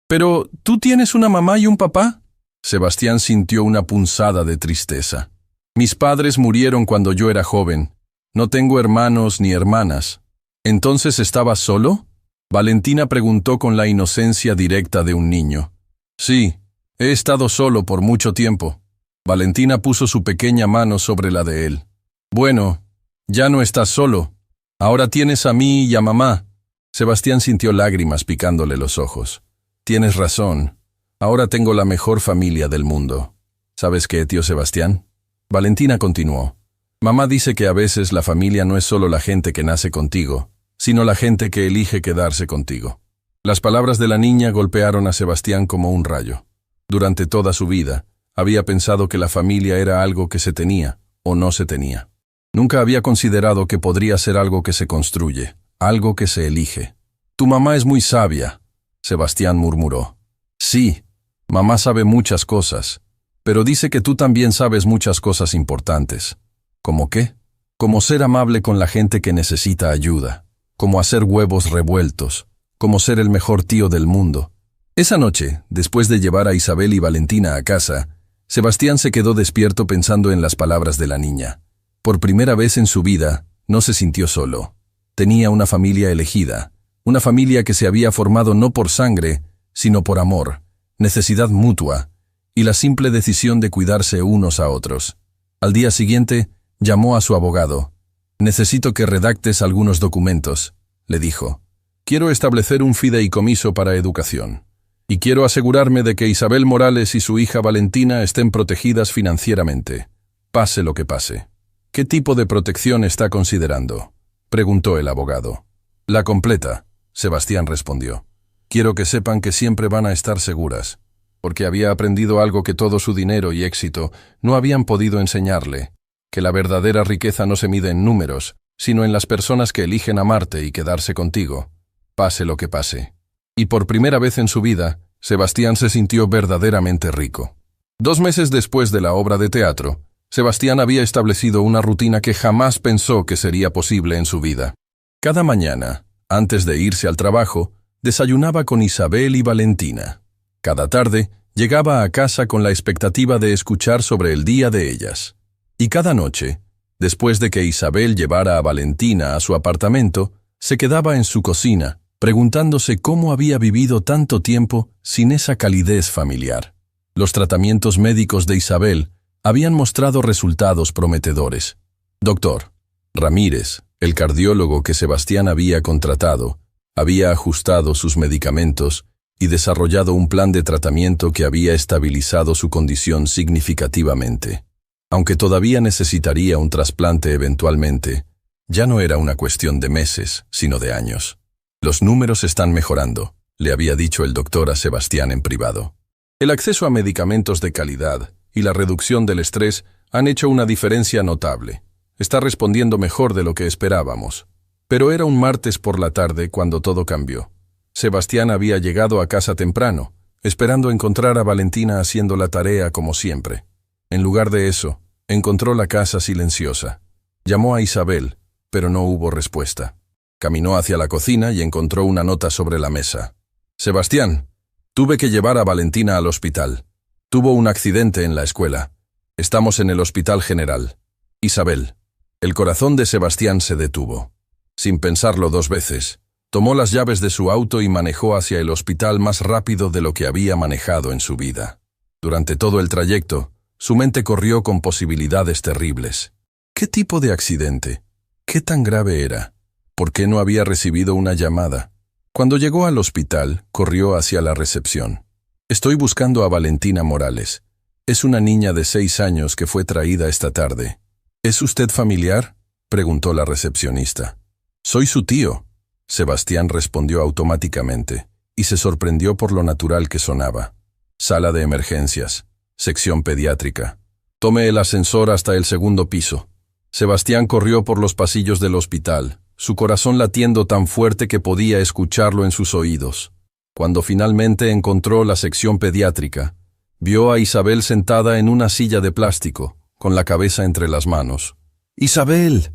«¿Pero tú tienes una mamá y un papá?» Sebastián sintió una punzada de tristeza. «Mis padres murieron cuando yo era joven. No tengo hermanos ni hermanas». «¿Entonces estabas solo?», Valentina preguntó con la inocencia directa de un niño. «Sí, he estado solo por mucho tiempo». Valentina puso su pequeña mano sobre la de él. «Bueno, ya no estás solo. Ahora tienes a mí y a mamá». Sebastián sintió lágrimas picándole los ojos. «Tienes razón. Ahora tengo la mejor familia del mundo. ¿Sabes qué, tío Sebastián?». Valentina continuó. «Mamá dice que a veces la familia no es solo la gente que nace contigo, sino la gente que elige quedarse contigo». Las palabras de la niña golpearon a Sebastián como un rayo. Durante toda su vida, había pensado que la familia era algo que se tenía o no se tenía. Nunca había considerado que podría ser algo que se construye, algo que se elige. «Tu mamá es muy sabia», Sebastián murmuró. «Sí, mamá sabe muchas cosas, pero dice que tú también sabes muchas cosas importantes». «¿Cómo qué?». «Como ser amable con la gente que necesita ayuda, como hacer huevos revueltos, como ser el mejor tío del mundo». Esa noche, después de llevar a Isabel y Valentina a casa, Sebastián se quedó despierto pensando en las palabras de la niña. Por primera vez en su vida, no se sintió solo. Tenía una familia elegida, una familia que se había formado no por sangre, sino por amor, necesidad mutua, y la simple decisión de cuidarse unos a otros. Al día siguiente, llamó a su abogado. «Necesito que redactes algunos documentos», le dijo. «Quiero establecer un fideicomiso para educación. Y quiero asegurarme de que Isabel Morales y su hija Valentina estén protegidas financieramente, pase lo que pase». «¿Qué tipo de protección está considerando?», preguntó el abogado. «La completa», Sebastián respondió. «Quiero que sepan que siempre van a estar seguras», porque había aprendido algo que todo su dinero y éxito no habían podido enseñarle, que la verdadera riqueza no se mide en números, sino en las personas que eligen amarte y quedarse contigo, pase lo que pase. Y por primera vez en su vida, Sebastián se sintió verdaderamente rico. 2 meses después de la obra de teatro, Sebastián había establecido una rutina que jamás pensó que sería posible en su vida. Cada mañana, antes de irse al trabajo, desayunaba con Isabel y Valentina. Cada tarde, llegaba a casa con la expectativa de escuchar sobre el día de ellas. Y cada noche, después de que Isabel llevara a Valentina a su apartamento, se quedaba en su cocina, preguntándose cómo había vivido tanto tiempo sin esa calidez familiar. Los tratamientos médicos de Isabel habían mostrado resultados prometedores. Doctor Ramírez, el cardiólogo que Sebastián había contratado, había ajustado sus medicamentos y desarrollado un plan de tratamiento que había estabilizado su condición significativamente. Aunque todavía necesitaría un trasplante eventualmente, ya no era una cuestión de meses, sino de años. «Los números están mejorando», le había dicho el doctor a Sebastián en privado. El acceso a medicamentos de calidad y la reducción del estrés han hecho una diferencia notable. Está respondiendo mejor de lo que esperábamos. Pero era un martes por la tarde cuando todo cambió. Sebastián había llegado a casa temprano, esperando encontrar a Valentina haciendo la tarea como siempre. En lugar de eso, encontró la casa silenciosa. Llamó a Isabel, pero no hubo respuesta. Caminó hacia la cocina y encontró una nota sobre la mesa. «Sebastián, tuve que llevar a Valentina al hospital. Tuvo un accidente en la escuela. Estamos en el Hospital General. Isabel». El corazón de Sebastián se detuvo. Sin pensarlo 2 veces, Tomó las llaves de su auto y manejó hacia el hospital más rápido de lo que había manejado en su vida. Durante todo el trayecto, su mente corrió con posibilidades terribles. ¿Qué tipo de accidente? ¿Qué tan grave era? ¿Por qué no había recibido una llamada? Cuando llegó al hospital, corrió hacia la recepción. Estoy buscando a Valentina Morales. Es una niña de 6 años que fue traída esta tarde. ¿Es usted familiar?, preguntó la recepcionista. Soy su tío. Sebastián respondió automáticamente, y se sorprendió por lo natural que sonaba. Sala de emergencias. Sección pediátrica. Tome el ascensor hasta el 2º piso. Sebastián corrió por los pasillos del hospital, su corazón latiendo tan fuerte que podía escucharlo en sus oídos. Cuando finalmente encontró la sección pediátrica, vio a Isabel sentada en una silla de plástico, con la cabeza entre las manos. ¡Isabel!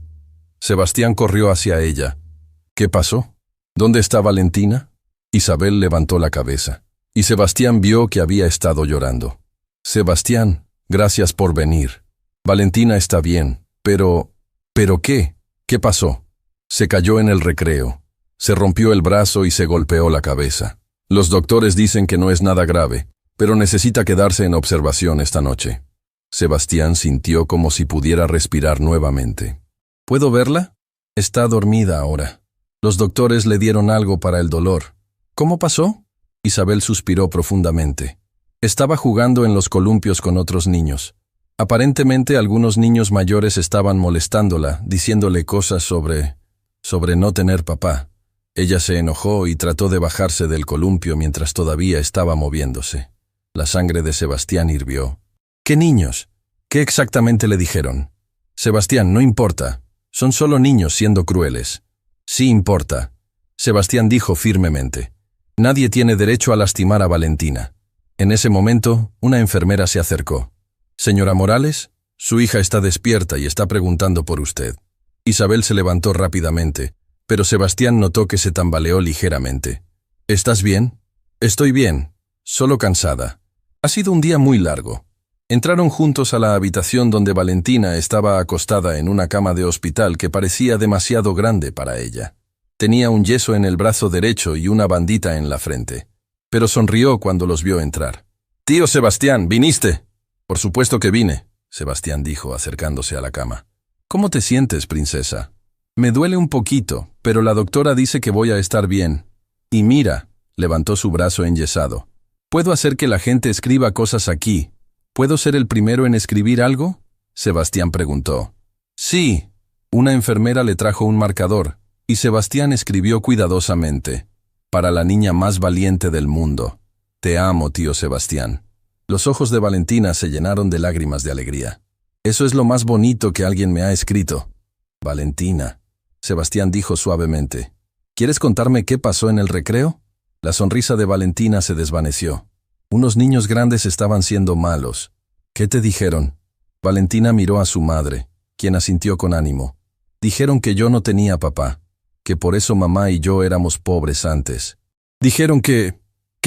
Sebastián corrió hacia ella. ¿Qué pasó? ¿Dónde está Valentina? Isabel levantó la cabeza, y Sebastián vio que había estado llorando. Sebastián, gracias por venir. Valentina está bien, pero... ¿Pero qué? ¿Qué pasó? Se cayó en el recreo. Se rompió el brazo y se golpeó la cabeza. Los doctores dicen que no es nada grave, pero necesita quedarse en observación esta noche. Sebastián sintió como si pudiera respirar nuevamente. ¿Puedo verla? Está dormida ahora. Los doctores le dieron algo para el dolor. ¿Cómo pasó? Isabel suspiró profundamente. Estaba jugando en los columpios con otros niños. Aparentemente algunos niños mayores estaban molestándola, diciéndole cosas sobre no tener papá. Ella se enojó y trató de bajarse del columpio mientras todavía estaba moviéndose. La sangre de Sebastián hirvió. ¿Qué niños? ¿Qué exactamente le dijeron? Sebastián, no importa. Son solo niños siendo crueles. Sí importa. Sebastián dijo firmemente. Nadie tiene derecho a lastimar a Valentina. En ese momento, una enfermera se acercó. Señora Morales, su hija está despierta y está preguntando por usted. Isabel se levantó rápidamente, pero Sebastián notó que se tambaleó ligeramente. ¿Estás bien? Estoy bien, solo cansada. Ha sido un día muy largo. Entraron juntos a la habitación donde Valentina estaba acostada en una cama de hospital que parecía demasiado grande para ella. Tenía un yeso en el brazo derecho y una bandita en la frente, pero sonrió cuando los vio entrar. «Tío Sebastián, ¿viniste?» «Por supuesto que vine», Sebastián dijo acercándose a la cama. «¿Cómo te sientes, princesa?» «Me duele un poquito, pero la doctora dice que voy a estar bien. Y mira», levantó su brazo enyesado. «Puedo hacer que la gente escriba cosas aquí. ¿Puedo ser el primero en escribir algo?», Sebastián preguntó. «Sí». Una enfermera le trajo un marcador, y Sebastián escribió cuidadosamente. «Para la niña más valiente del mundo. Te amo, tío Sebastián». Los ojos de Valentina se llenaron de lágrimas de alegría. «Eso es lo más bonito que alguien me ha escrito». «Valentina», Sebastián dijo suavemente. «¿Quieres contarme qué pasó en el recreo?». La sonrisa de Valentina se desvaneció. Unos niños grandes estaban siendo malos. «¿Qué te dijeron?». Valentina miró a su madre, quien asintió con ánimo. «Dijeron que yo no tenía papá, que por eso mamá y yo éramos pobres antes. Dijeron que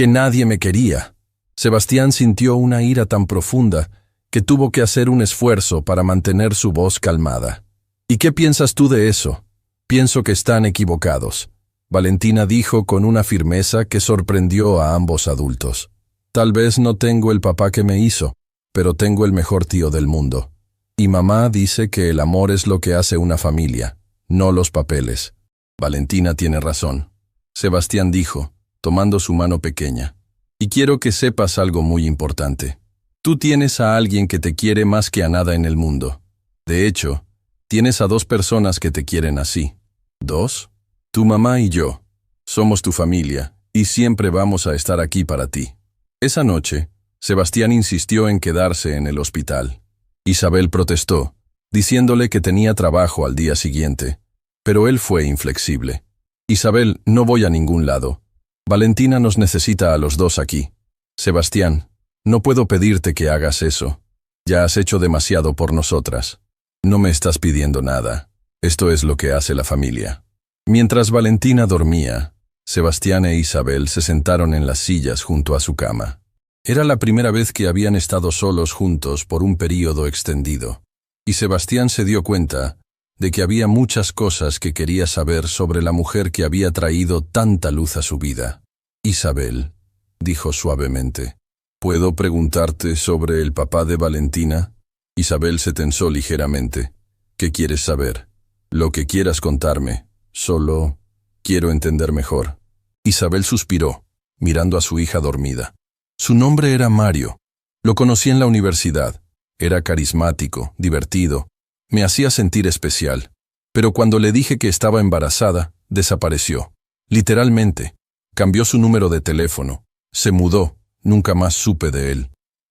nadie me quería». Sebastián sintió una ira tan profunda que tuvo que hacer un esfuerzo para mantener su voz calmada. «¿Y qué piensas tú de eso?». «Pienso que están equivocados», Valentina dijo con una firmeza que sorprendió a ambos adultos. «Tal vez no tengo el papá que me hizo, pero tengo el mejor tío del mundo. Y mamá dice que el amor es lo que hace una familia, no los papeles». «Valentina tiene razón», Sebastián dijo, tomando su mano pequeña. «Y quiero que sepas algo muy importante. Tú tienes a alguien que te quiere más que a nada en el mundo. De hecho, tienes a 2 personas que te quieren así». «¿2? Tu mamá y yo. Somos tu familia, y siempre vamos a estar aquí para ti». Esa noche, Sebastián insistió en quedarse en el hospital. Isabel protestó, diciéndole que tenía trabajo al día siguiente, pero él fue inflexible. «Isabel, no voy a ningún lado. Valentina nos necesita a los 2 aquí. Sebastián, no puedo pedirte que hagas eso. Ya has hecho demasiado por nosotras. No me estás pidiendo nada. Esto es lo que hace la familia». Mientras Valentina dormía, Sebastián e Isabel se sentaron en las sillas junto a su cama. Era la primera vez que habían estado solos juntos por un período extendido, y Sebastián se dio cuenta de que había muchas cosas que quería saber sobre la mujer que había traído tanta luz a su vida. Isabel, dijo suavemente, ¿puedo preguntarte sobre el papá de Valentina? Isabel se tensó ligeramente. ¿Qué quieres saber? Lo que quieras contarme. Solo quiero entender mejor. Isabel suspiró, mirando a su hija dormida. Su nombre era Mario. Lo conocí en la universidad. Era carismático, divertido. Me hacía sentir especial. Pero cuando le dije que estaba embarazada, desapareció. Literalmente. Cambió su número de teléfono. Se mudó. Nunca más supe de él.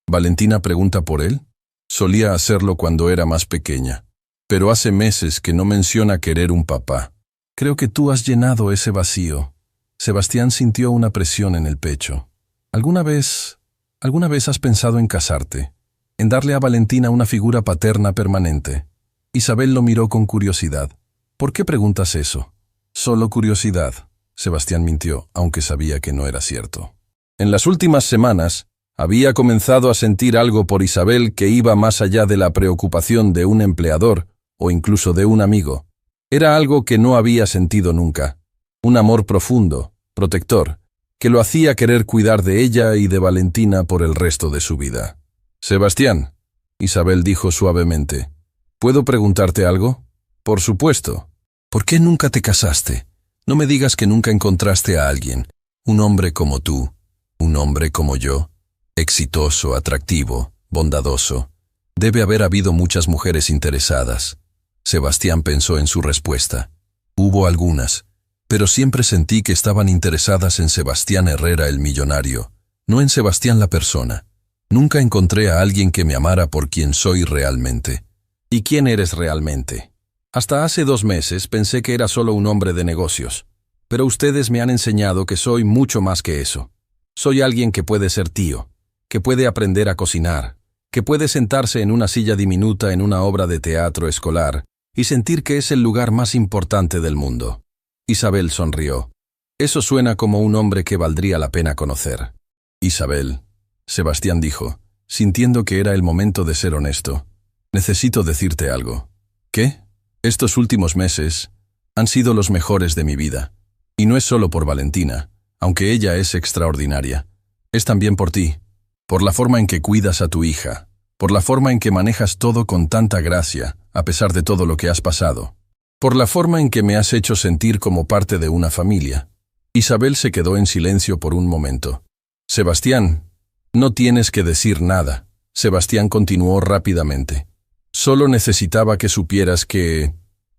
¿Valentina pregunta por él? Solía hacerlo cuando era más pequeña. Pero hace meses que no menciona querer un papá. Creo que tú has llenado ese vacío. Sebastián sintió una presión en el pecho. ¿Alguna vez has pensado en casarte? En darle a Valentina una figura paterna permanente? Isabel lo miró con curiosidad. ¿Por qué preguntas eso? Solo curiosidad. Sebastián mintió, aunque sabía que no era cierto. En las últimas semanas, había comenzado a sentir algo por Isabel que iba más allá de la preocupación de un empleador o incluso de un amigo. Era algo que no había sentido nunca. Un amor profundo, protector, que lo hacía querer cuidar de ella y de Valentina por el resto de su vida. Sebastián, Isabel dijo suavemente, ¿puedo preguntarte algo? Por supuesto. ¿Por qué nunca te casaste? No me digas que nunca encontraste a alguien, un hombre como tú, un hombre como yo, exitoso, atractivo, bondadoso. Debe haber habido muchas mujeres interesadas. Sebastián pensó en su respuesta. Hubo algunas, pero siempre sentí que estaban interesadas en Sebastián Herrera el millonario, no en Sebastián la persona. Nunca encontré a alguien que me amara por quien soy realmente. ¿Y quién eres realmente? Hasta hace 2 meses pensé que era solo un hombre de negocios, pero ustedes me han enseñado que soy mucho más que eso. Soy alguien que puede ser tío, que puede aprender a cocinar, que puede sentarse en una silla diminuta en una obra de teatro escolar y sentir que es el lugar más importante del mundo. Isabel sonrió. Eso suena como un hombre que valdría la pena conocer. Isabel, Sebastián dijo, sintiendo que era el momento de ser honesto, necesito decirte algo. ¿Qué? Estos últimos meses han sido los mejores de mi vida. Y no es solo por Valentina, aunque ella es extraordinaria. Es también por ti, por la forma en que cuidas a tu hija, por la forma en que manejas todo con tanta gracia, a pesar de todo lo que has pasado, por la forma en que me has hecho sentir como parte de una familia. Isabel se quedó en silencio por un momento. Sebastián, no tienes que decir nada. Sebastián continuó rápidamente. Solo necesitaba que supieras que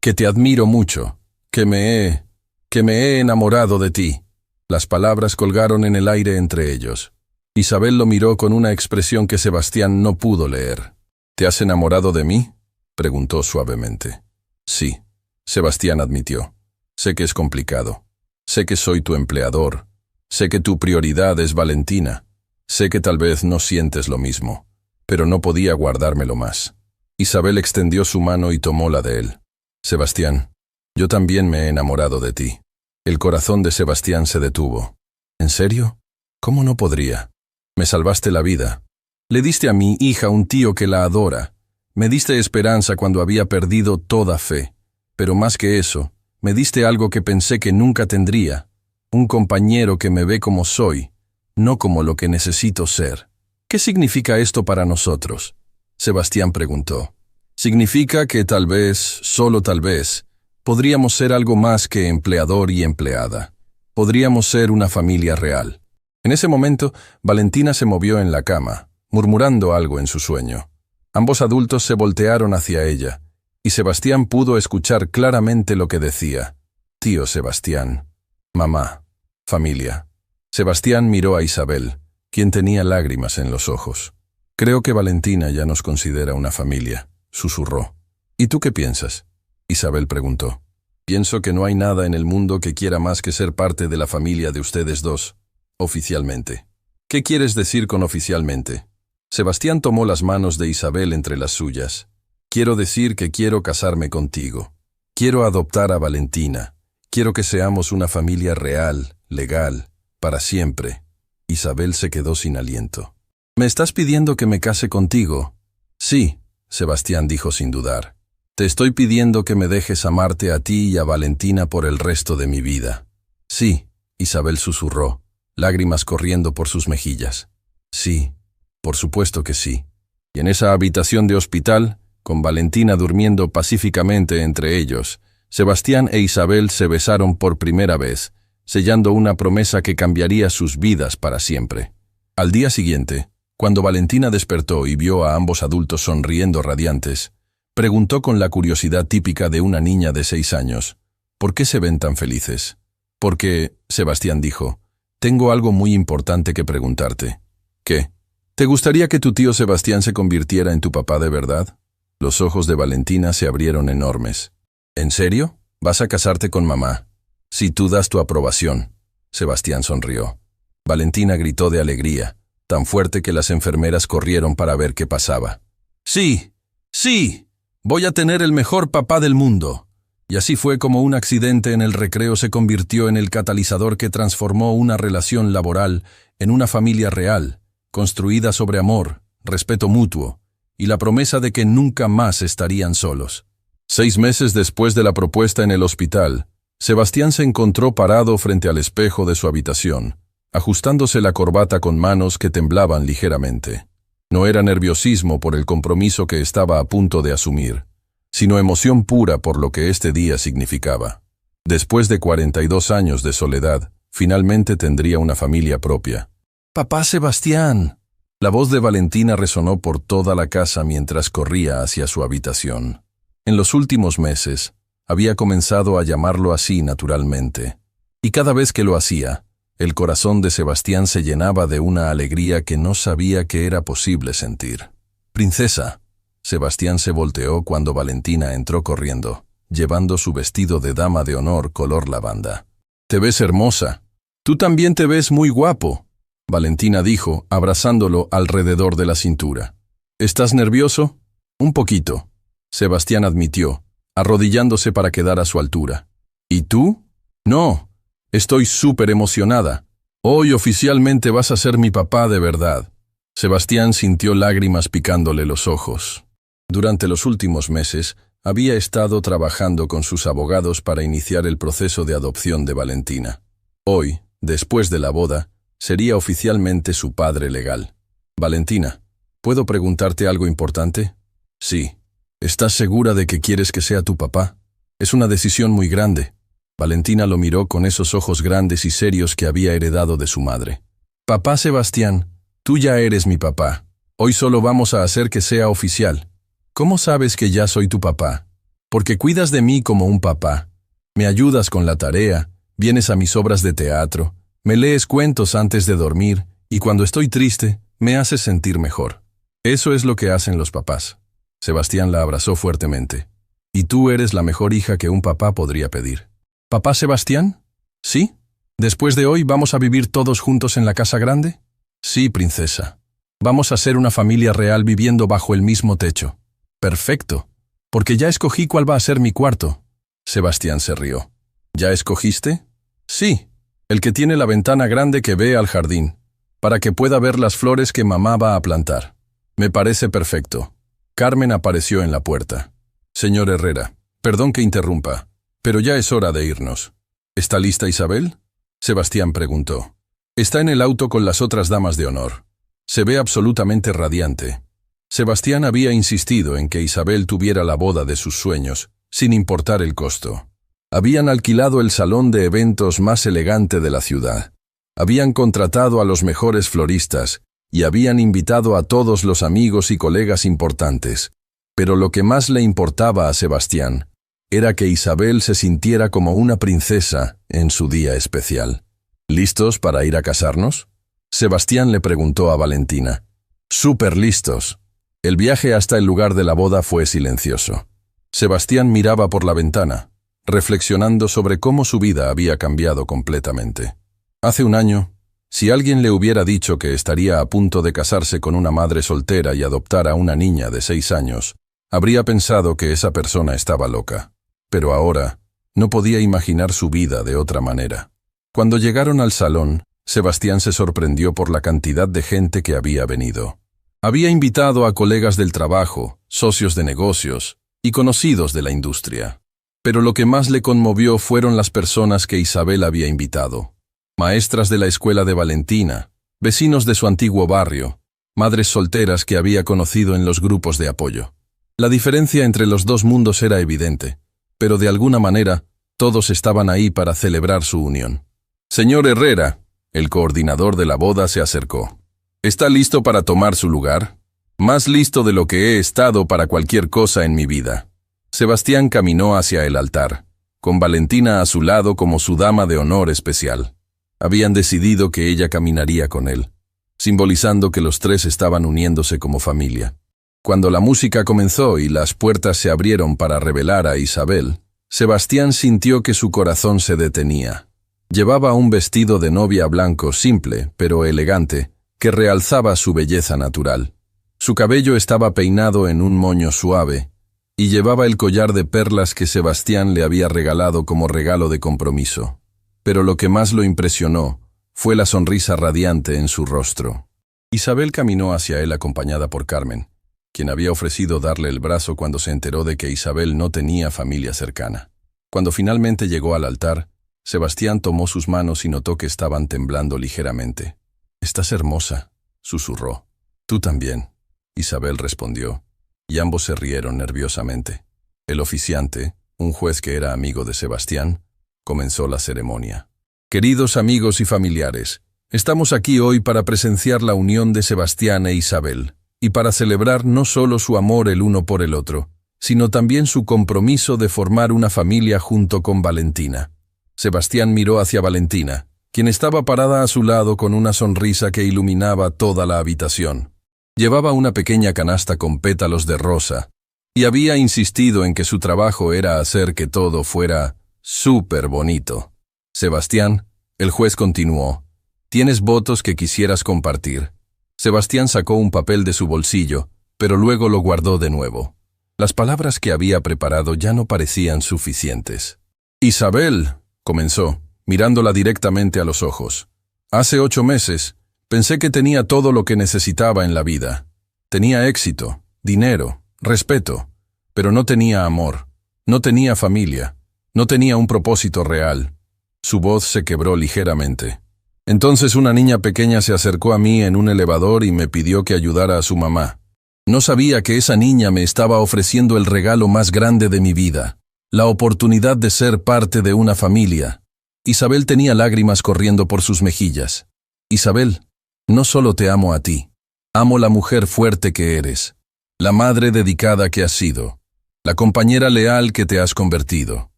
te admiro mucho, que me he enamorado de ti. Las palabras colgaron en el aire entre ellos. Isabel lo miró con una expresión que Sebastián no pudo leer. ¿Te has enamorado de mí?, preguntó suavemente. Sí, Sebastián admitió. Sé que es complicado. Sé que soy tu empleador. Sé que tu prioridad es Valentina. Sé que tal vez no sientes lo mismo, pero no podía guardármelo más. Isabel extendió su mano y tomó la de él. Sebastián, yo también me he enamorado de ti. El corazón de Sebastián se detuvo. ¿En serio? ¿Cómo no podría? Me salvaste la vida. Le diste a mi hija un tío que la adora. Me diste esperanza cuando había perdido toda fe. Pero más que eso, me diste algo que pensé que nunca tendría. Un compañero que me ve como soy, no como lo que necesito ser. ¿Qué significa esto para nosotros?, Sebastián preguntó. Significa que tal vez, solo tal vez, podríamos ser algo más que empleador y empleada. Podríamos ser una familia real. En ese momento, Valentina se movió en la cama, murmurando algo en su sueño. Ambos adultos se voltearon hacia ella, y Sebastián pudo escuchar claramente lo que decía. Tío Sebastián, mamá, familia. Sebastián miró a Isabel, quien tenía lágrimas en los ojos. Creo que Valentina ya nos considera una familia, susurró. ¿Y tú qué piensas?, Isabel preguntó. Pienso que no hay nada en el mundo que quiera más que ser parte de la familia de ustedes dos, oficialmente. ¿Qué quieres decir con oficialmente? Sebastián tomó las manos de Isabel entre las suyas. Quiero decir que quiero casarme contigo. Quiero adoptar a Valentina. Quiero que seamos una familia real, legal, para siempre. Isabel se quedó sin aliento. ¿Me estás pidiendo que me case contigo? Sí, Sebastián dijo sin dudar. Te estoy pidiendo que me dejes amarte a ti y a Valentina por el resto de mi vida. Sí, Isabel susurró, lágrimas corriendo por sus mejillas. Sí, por supuesto que sí. Y en esa habitación de hospital, con Valentina durmiendo pacíficamente entre ellos, Sebastián e Isabel se besaron por primera vez, sellando una promesa que cambiaría sus vidas para siempre. Al día siguiente, cuando Valentina despertó y vio a ambos adultos sonriendo radiantes, preguntó con la curiosidad típica de una niña de 6 años, ¿por qué se ven tan felices? Porque, Sebastián dijo, tengo algo muy importante que preguntarte. ¿Qué? ¿Te gustaría que tu tío Sebastián se convirtiera en tu papá de verdad? Los ojos de Valentina se abrieron enormes. ¿En serio? ¿Vas a casarte con mamá? Si tú das tu aprobación. Sebastián sonrió. Valentina gritó de alegría, tan fuerte que las enfermeras corrieron para ver qué pasaba. ¡Sí! ¡Sí! Voy a tener el mejor papá del mundo. Y así fue como un accidente en el recreo se convirtió en el catalizador que transformó una relación laboral en una familia real, construida sobre amor, respeto mutuo, y la promesa de que nunca más estarían solos. 6 meses después de la propuesta en el hospital, Sebastián se encontró parado frente al espejo de su habitación, ajustándose la corbata con manos que temblaban ligeramente. No era nerviosismo por el compromiso que estaba a punto de asumir, sino emoción pura por lo que este día significaba. Después de 42 años de soledad, finalmente tendría una familia propia. «¡Papá Sebastián!». La voz de Valentina resonó por toda la casa mientras corría hacia su habitación. En los últimos meses, había comenzado a llamarlo así naturalmente, y cada vez que lo hacía, el corazón de Sebastián se llenaba de una alegría que no sabía que era posible sentir. «Princesa». Sebastián se volteó cuando Valentina entró corriendo, llevando su vestido de dama de honor color lavanda. «Te ves hermosa. Tú también te ves muy guapo», Valentina dijo, abrazándolo alrededor de la cintura. «¿Estás nervioso?» «Un poquito», Sebastián admitió, arrodillándose para quedar a su altura. «¿Y tú?» «No. Estoy súper emocionada. Hoy oficialmente vas a ser mi papá de verdad». Sebastián sintió lágrimas picándole los ojos. Durante los últimos meses, había estado trabajando con sus abogados para iniciar el proceso de adopción de Valentina. Hoy, después de la boda, sería oficialmente su padre legal. «Valentina, ¿puedo preguntarte algo importante?» «Sí». «¿Estás segura de que quieres que sea tu papá? Es una decisión muy grande». Valentina lo miró con esos ojos grandes y serios que había heredado de su madre. «Papá Sebastián, tú ya eres mi papá. Hoy solo vamos a hacer que sea oficial». «¿Cómo sabes que ya soy tu papá?» «Porque cuidas de mí como un papá. Me ayudas con la tarea, vienes a mis obras de teatro, me lees cuentos antes de dormir y cuando estoy triste, me haces sentir mejor. Eso es lo que hacen los papás». Sebastián la abrazó fuertemente. «Y tú eres la mejor hija que un papá podría pedir». «¿Papá Sebastián?» «¿Sí? ¿Después de hoy vamos a vivir todos juntos en la casa grande?» «Sí, princesa. Vamos a ser una familia real viviendo bajo el mismo techo». «Perfecto, porque ya escogí cuál va a ser mi cuarto». Sebastián se rió. «¿Ya escogiste?» «Sí, el que tiene la ventana grande que ve al jardín, para que pueda ver las flores que mamá va a plantar». «Me parece perfecto». Carmen apareció en la puerta. «Señor Herrera, perdón que interrumpa, pero ya es hora de irnos». «¿Está lista Isabel?», Sebastián preguntó. «Está en el auto con las otras damas de honor. Se ve absolutamente radiante». Sebastián había insistido en que Isabel tuviera la boda de sus sueños, sin importar el costo. Habían alquilado el salón de eventos más elegante de la ciudad. Habían contratado a los mejores floristas y habían invitado a todos los amigos y colegas importantes. Pero lo que más le importaba a Sebastián era que Isabel se sintiera como una princesa en su día especial. «¿Listos para ir a casarnos?», Sebastián le preguntó a Valentina. «Súper listos». El viaje hasta el lugar de la boda fue silencioso. Sebastián miraba por la ventana, reflexionando sobre cómo su vida había cambiado completamente. Hace un año, si alguien le hubiera dicho que estaría a punto de casarse con una madre soltera y adoptar a una niña de 6 años, habría pensado que esa persona estaba loca. Pero ahora, no podía imaginar su vida de otra manera. Cuando llegaron al salón, Sebastián se sorprendió por la cantidad de gente que había venido. Había invitado a colegas del trabajo, socios de negocios, y conocidos de la industria. Pero lo que más le conmovió fueron las personas que Isabel había invitado. Maestras de la escuela de Valentina, vecinos de su antiguo barrio, madres solteras que había conocido en los grupos de apoyo. La diferencia entre los dos mundos era evidente, pero de alguna manera todos estaban ahí para celebrar su unión. Señor Herrera, el coordinador de la boda, se acercó. ¿Está listo para tomar su lugar? Más listo de lo que he estado para cualquier cosa en mi vida. Sebastián caminó hacia el altar, con Valentina a su lado como su dama de honor especial. Habían decidido que ella caminaría con él, simbolizando que los tres estaban uniéndose como familia. Cuando la música comenzó y las puertas se abrieron para revelar a Isabel, Sebastián sintió que su corazón se detenía. Llevaba un vestido de novia blanco simple, pero elegante, que realzaba su belleza natural. Su cabello estaba peinado en un moño suave, y llevaba el collar de perlas que Sebastián le había regalado como regalo de compromiso. Pero lo que más lo impresionó fue la sonrisa radiante en su rostro. Isabel caminó hacia él acompañada por Carmen, quien había ofrecido darle el brazo cuando se enteró de que Isabel no tenía familia cercana. Cuando finalmente llegó al altar, Sebastián tomó sus manos y notó que estaban temblando ligeramente. «Estás hermosa», susurró. «Tú también», Isabel respondió, y ambos se rieron nerviosamente. El oficiante, un juez que era amigo de Sebastián, comenzó la ceremonia. «Queridos amigos y familiares, estamos aquí hoy para presenciar la unión de Sebastián e Isabel, y para celebrar no solo su amor el uno por el otro, sino también su compromiso de formar una familia junto con Valentina». Sebastián miró hacia Valentina, quien estaba parada a su lado con una sonrisa que iluminaba toda la habitación. Llevaba una pequeña canasta con pétalos de rosa, y había insistido en que su trabajo era hacer que todo fuera súper bonito. «Sebastián», el juez continuó, «¿tienes votos que quisieras compartir?» Sebastián sacó un papel de su bolsillo, pero luego lo guardó de nuevo. Las palabras que había preparado ya no parecían suficientes. «Isabel», comenzó, mirándola directamente a los ojos. «Hace 8 meses, pensé que tenía todo lo que necesitaba en la vida. Tenía éxito, dinero, respeto, pero no tenía amor, no tenía familia, no tenía un propósito real». Su voz se quebró ligeramente. «Entonces una niña pequeña se acercó a mí en un elevador y me pidió que ayudara a su mamá. No sabía que esa niña me estaba ofreciendo el regalo más grande de mi vida, la oportunidad de ser parte de una familia». Isabel tenía lágrimas corriendo por sus mejillas. «Isabel, no solo te amo a ti, amo la mujer fuerte que eres, la madre dedicada que has sido, la compañera leal que te has convertido.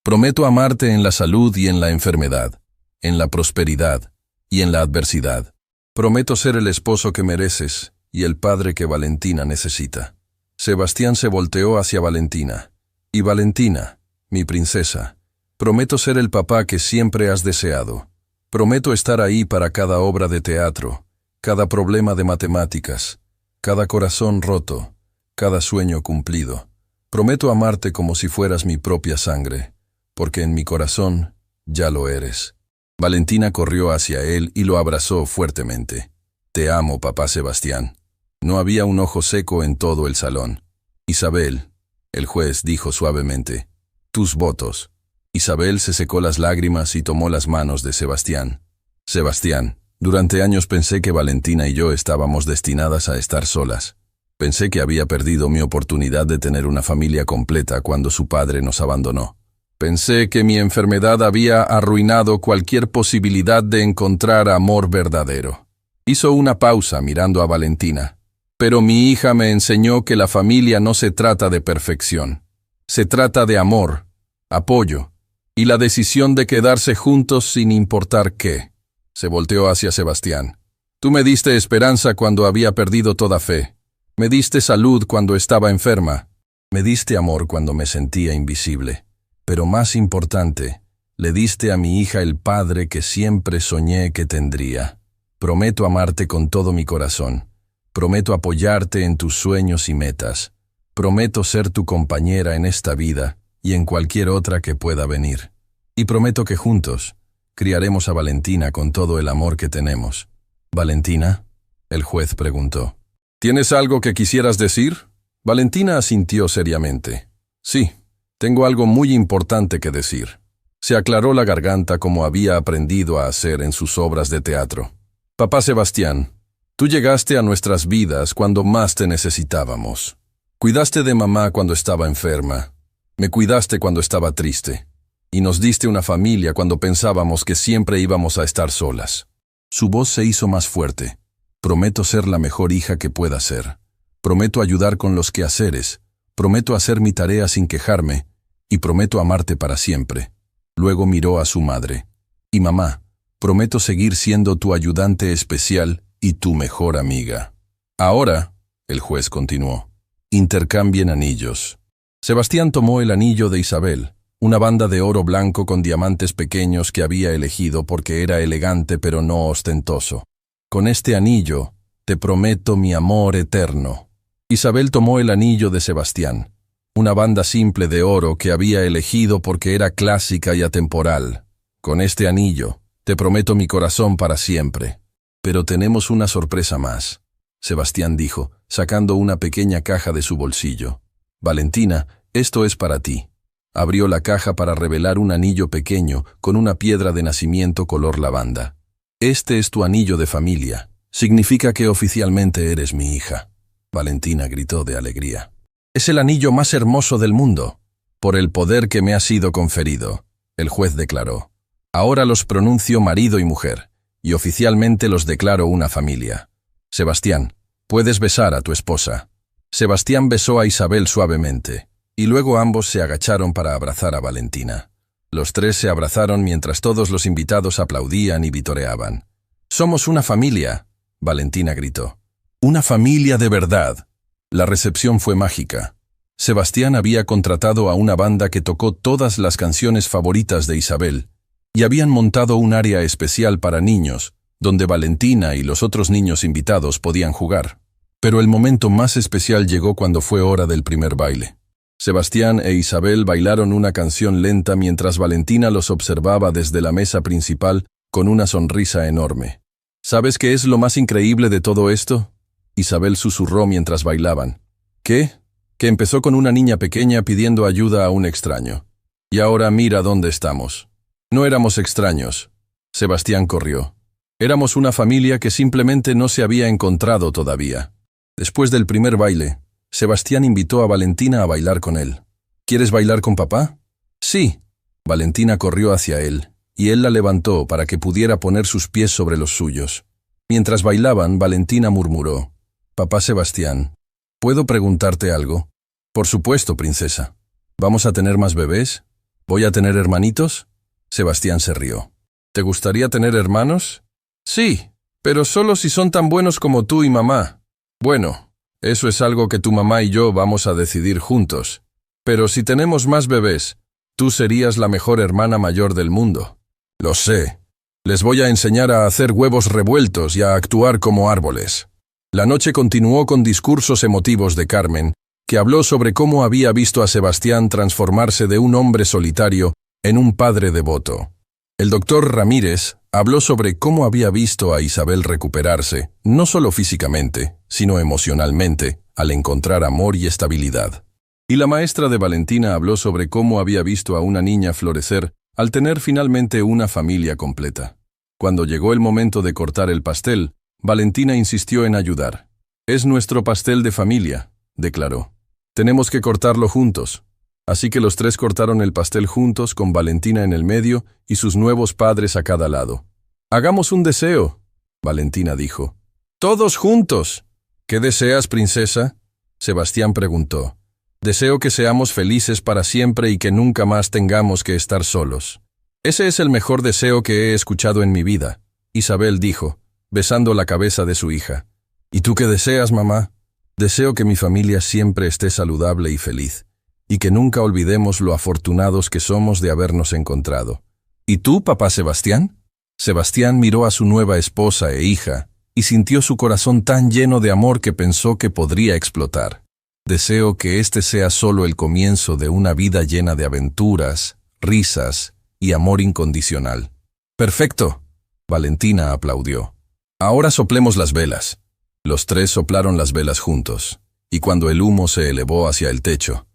Prometo amarte en la salud y en la enfermedad, en la prosperidad y en la adversidad. Prometo ser el esposo que mereces y el padre que Valentina necesita». Sebastián se volteó hacia Valentina. «Y Valentina, mi princesa, prometo ser el papá que siempre has deseado. Prometo estar ahí para cada obra de teatro, cada problema de matemáticas, cada corazón roto, cada sueño cumplido. Prometo amarte como si fueras mi propia sangre, porque en mi corazón ya lo eres». Valentina corrió hacia él y lo abrazó fuertemente. «Te amo, papá Sebastián». No había un ojo seco en todo el salón. «Isabel», el juez dijo suavemente, «tus votos». Isabel se secó las lágrimas y tomó las manos de Sebastián. «Sebastián, durante años pensé que Valentina y yo estábamos destinadas a estar solas. Pensé que había perdido mi oportunidad de tener una familia completa cuando su padre nos abandonó. Pensé que mi enfermedad había arruinado cualquier posibilidad de encontrar amor verdadero». Hizo una pausa mirando a Valentina. «Pero mi hija me enseñó que la familia no se trata de perfección. Se trata de amor, apoyo, y la decisión de quedarse juntos sin importar qué». Se volteó hacia Sebastián. «Tú me diste esperanza cuando había perdido toda fe. Me diste salud cuando estaba enferma. Me diste amor cuando me sentía invisible. Pero más importante, le diste a mi hija el padre que siempre soñé que tendría. Prometo amarte con todo mi corazón. Prometo apoyarte en tus sueños y metas. Prometo ser tu compañera en esta vida y en cualquier otra que pueda venir. Y prometo que juntos criaremos a Valentina con todo el amor que tenemos». «¿Valentina?», el juez preguntó. «¿Tienes algo que quisieras decir?». Valentina asintió seriamente. Sí, tengo algo muy importante que decir. Se aclaró la garganta como había aprendido a hacer en sus obras de teatro. Papá Sebastián, tú llegaste a nuestras vidas cuando más te necesitábamos. Cuidaste de mamá cuando estaba enferma. Me cuidaste cuando estaba triste. Y nos diste una familia cuando pensábamos que siempre íbamos a estar solas. Su voz se hizo más fuerte. Prometo ser la mejor hija que pueda ser. Prometo ayudar con los quehaceres. Prometo hacer mi tarea sin quejarme. Y prometo amarte para siempre. Luego miró a su madre. Y mamá, prometo seguir siendo tu ayudante especial y tu mejor amiga. Ahora, el juez continuó, intercambien anillos. Sebastián tomó el anillo de Isabel, una banda de oro blanco con diamantes pequeños que había elegido porque era elegante pero no ostentoso. Con este anillo, te prometo mi amor eterno. Isabel tomó el anillo de Sebastián, una banda simple de oro que había elegido porque era clásica y atemporal. Con este anillo, te prometo mi corazón para siempre. Pero tenemos una sorpresa más, Sebastián dijo, sacando una pequeña caja de su bolsillo. Valentina, esto es para ti. Abrió la caja para revelar un anillo pequeño con una piedra de nacimiento color lavanda. Este es tu anillo de familia. Significa que oficialmente eres mi hija. Valentina gritó de alegría. Es el anillo más hermoso del mundo, por el poder que me ha sido conferido, el juez declaró. Ahora los pronuncio marido y mujer, y oficialmente los declaro una familia. Sebastián, puedes besar a tu esposa. Sebastián besó a Isabel suavemente, y luego ambos se agacharon para abrazar a Valentina. Los tres se abrazaron mientras todos los invitados aplaudían y vitoreaban. «Somos una familia», Valentina gritó. «Una familia de verdad». La recepción fue mágica. Sebastián había contratado a una banda que tocó todas las canciones favoritas de Isabel, y habían montado un área especial para niños, donde Valentina y los otros niños invitados podían jugar. Pero el momento más especial llegó cuando fue hora del primer baile. Sebastián e Isabel bailaron una canción lenta mientras Valentina los observaba desde la mesa principal con una sonrisa enorme. ¿Sabes qué es lo más increíble de todo esto?, Isabel susurró mientras bailaban. ¿Qué? Que empezó con una niña pequeña pidiendo ayuda a un extraño. Y ahora mira dónde estamos. No éramos extraños. Sebastián corrió. Éramos una familia que simplemente no se había encontrado todavía. Después del primer baile, Sebastián invitó a Valentina a bailar con él. ¿Quieres bailar con papá? Sí. Valentina corrió hacia él, y él la levantó para que pudiera poner sus pies sobre los suyos. Mientras bailaban, Valentina murmuró. Papá Sebastián, ¿puedo preguntarte algo? Por supuesto, princesa. ¿Vamos a tener más bebés? ¿Voy a tener hermanitos? Sebastián se rió. ¿Te gustaría tener hermanos? Sí, pero solo si son tan buenos como tú y mamá. Bueno, eso es algo que tu mamá y yo vamos a decidir juntos. Pero si tenemos más bebés, tú serías la mejor hermana mayor del mundo. Lo sé. Les voy a enseñar a hacer huevos revueltos y a actuar como árboles. La noche continuó con discursos emotivos de Carmen, que habló sobre cómo había visto a Sebastián transformarse de un hombre solitario en un padre devoto. El doctor Ramírez habló sobre cómo había visto a Isabel recuperarse, no solo físicamente, sino emocionalmente, al encontrar amor y estabilidad. Y la maestra de Valentina habló sobre cómo había visto a una niña florecer al tener finalmente una familia completa. Cuando llegó el momento de cortar el pastel, Valentina insistió en ayudar. «Es nuestro pastel de familia», declaró. «Tenemos que cortarlo juntos». Así que los tres cortaron el pastel juntos con Valentina en el medio y sus nuevos padres a cada lado. «Hagamos un deseo», Valentina dijo. «Todos juntos». «¿Qué deseas, princesa?», Sebastián preguntó. «Deseo que seamos felices para siempre y que nunca más tengamos que estar solos». «Ese es el mejor deseo que he escuchado en mi vida», Isabel dijo, besando la cabeza de su hija. «¿Y tú qué deseas, mamá?» «Deseo que mi familia siempre esté saludable y feliz, y que nunca olvidemos lo afortunados que somos de habernos encontrado». «¿Y tú, papá Sebastián?» Sebastián miró a su nueva esposa e hija, y sintió su corazón tan lleno de amor que pensó que podría explotar. «Deseo que este sea solo el comienzo de una vida llena de aventuras, risas y amor incondicional». «Perfecto», Valentina aplaudió. «Ahora soplemos las velas». Los tres soplaron las velas juntos, y cuando el humo se elevó hacia el techo,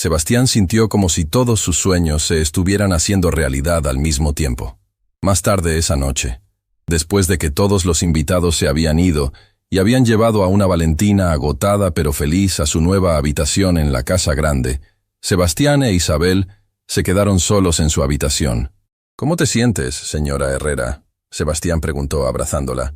Sebastián sintió como si todos sus sueños se estuvieran haciendo realidad al mismo tiempo. Más tarde esa noche, después de que todos los invitados se habían ido y habían llevado a una Valentina agotada pero feliz a su nueva habitación en la casa grande, Sebastián e Isabel se quedaron solos en su habitación. «¿Cómo te sientes, señora Herrera?», Sebastián preguntó abrazándola.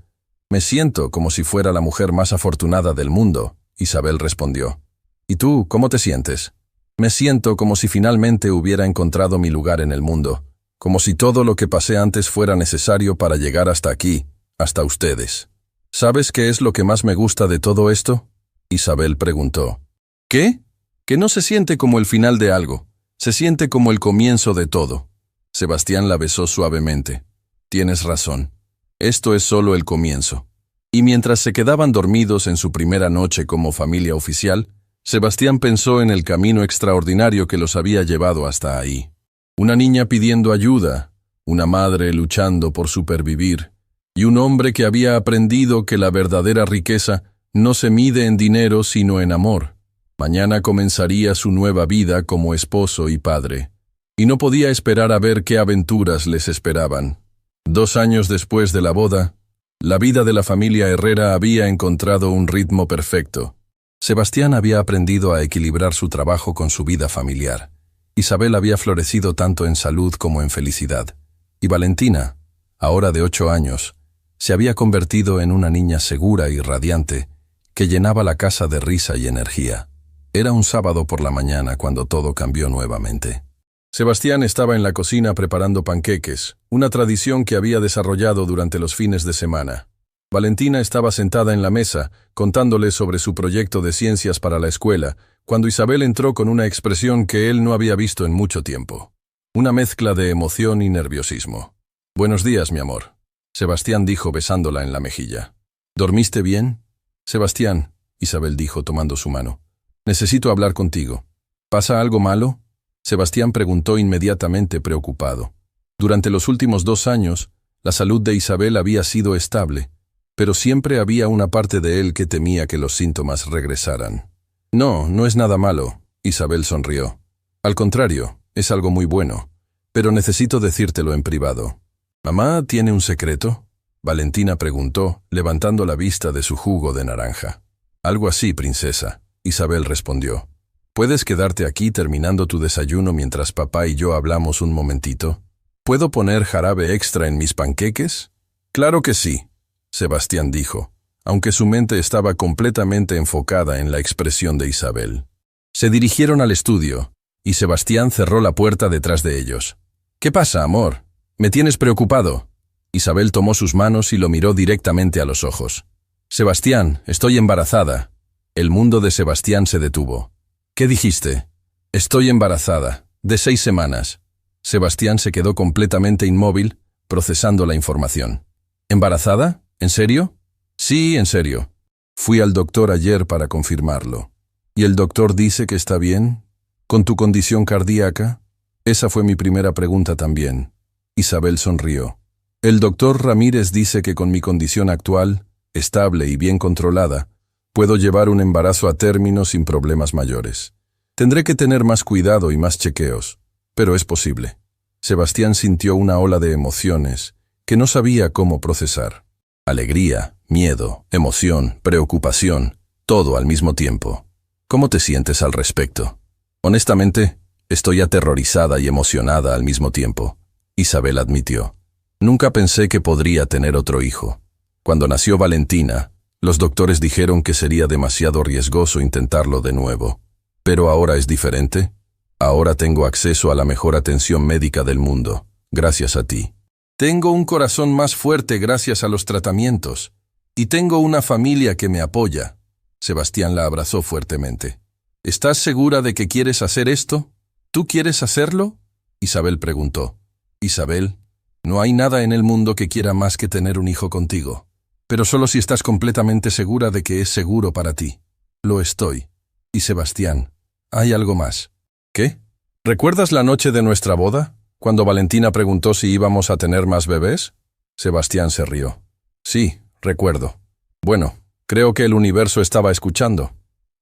«Me siento como si fuera la mujer más afortunada del mundo», Isabel respondió. «¿Y tú, cómo te sientes?» «Me siento como si finalmente hubiera encontrado mi lugar en el mundo, como si todo lo que pasé antes fuera necesario para llegar hasta aquí, hasta ustedes». «¿Sabes qué es lo que más me gusta de todo esto?», Isabel preguntó. «¿Qué?». «Que no se siente como el final de algo, se siente como el comienzo de todo». Sebastián la besó suavemente. «Tienes razón. Esto es solo el comienzo». Y mientras se quedaban dormidos en su primera noche como familia oficial, Sebastián pensó en el camino extraordinario que los había llevado hasta ahí. Una niña pidiendo ayuda, una madre luchando por supervivir, y un hombre que había aprendido que la verdadera riqueza no se mide en dinero sino en amor. Mañana comenzaría su nueva vida como esposo y padre, y no podía esperar a ver qué aventuras les esperaban. 2 años después de la boda, la vida de la familia Herrera había encontrado un ritmo perfecto. Sebastián había aprendido a equilibrar su trabajo con su vida familiar. Isabel había florecido tanto en salud como en felicidad. Y Valentina, ahora de 8 años, se había convertido en una niña segura y radiante que llenaba la casa de risa y energía. Era un sábado por la mañana cuando todo cambió nuevamente. Sebastián estaba en la cocina preparando panqueques, una tradición que había desarrollado durante los fines de semana. Valentina estaba sentada en la mesa, contándole sobre su proyecto de ciencias para la escuela, cuando Isabel entró con una expresión que él no había visto en mucho tiempo. Una mezcla de emoción y nerviosismo. «Buenos días, mi amor», Sebastián dijo besándola en la mejilla. «¿Dormiste bien?» «Sebastián», Isabel dijo tomando su mano. «Necesito hablar contigo. ¿Pasa algo malo?», Sebastián preguntó inmediatamente preocupado. Durante los últimos 2 años, la salud de Isabel había sido estable, pero siempre había una parte de él que temía que los síntomas regresaran. «No, no es nada malo», Isabel sonrió. «Al contrario, es algo muy bueno, pero necesito decírtelo en privado». «¿Mamá tiene un secreto?», Valentina preguntó, levantando la vista de su jugo de naranja. «Algo así, princesa», Isabel respondió. «¿Puedes quedarte aquí terminando tu desayuno mientras papá y yo hablamos un momentito? ¿Puedo poner jarabe extra en mis panqueques?». «Claro que sí», Sebastián dijo, aunque su mente estaba completamente enfocada en la expresión de Isabel. Se dirigieron al estudio, y Sebastián cerró la puerta detrás de ellos. «¿Qué pasa, amor? ¿Me tienes preocupado?». Isabel tomó sus manos y lo miró directamente a los ojos. «Sebastián, estoy embarazada». El mundo de Sebastián se detuvo. «¿Qué dijiste?». «Estoy embarazada, de 6 semanas». Sebastián se quedó completamente inmóvil, procesando la información. «¿Embarazada? ¿En serio?». «Sí, en serio. Fui al doctor ayer para confirmarlo». «¿Y el doctor dice que está bien? ¿Con tu condición cardíaca?». «Esa fue mi primera pregunta también». Isabel sonrió. «El doctor Ramírez dice que con mi condición actual, estable y bien controlada, puedo llevar un embarazo a término sin problemas mayores. Tendré que tener más cuidado y más chequeos, pero es posible». Sebastián sintió una ola de emociones que no sabía cómo procesar. Alegría, miedo, emoción, preocupación, todo al mismo tiempo. ¿Cómo te sientes al respecto? «Honestamente, estoy aterrorizada y emocionada al mismo tiempo», Isabel admitió. «Nunca pensé que podría tener otro hijo. Cuando nació Valentina, los doctores dijeron que sería demasiado riesgoso intentarlo de nuevo. Pero ahora es diferente. Ahora tengo acceso a la mejor atención médica del mundo, gracias a ti. Tengo un corazón más fuerte gracias a los tratamientos. Y tengo una familia que me apoya». Sebastián la abrazó fuertemente. «¿Estás segura de que quieres hacer esto? ¿Tú quieres hacerlo?», Isabel preguntó. «Isabel, no hay nada en el mundo que quiera más que tener un hijo contigo. Pero solo si estás completamente segura de que es seguro para ti». «Lo estoy». «Y Sebastián, hay algo más». «¿Qué? ¿Recuerdas la noche de nuestra boda, cuando Valentina preguntó si íbamos a tener más bebés?». Sebastián se rió. «Sí, recuerdo. Bueno, creo que el universo estaba escuchando».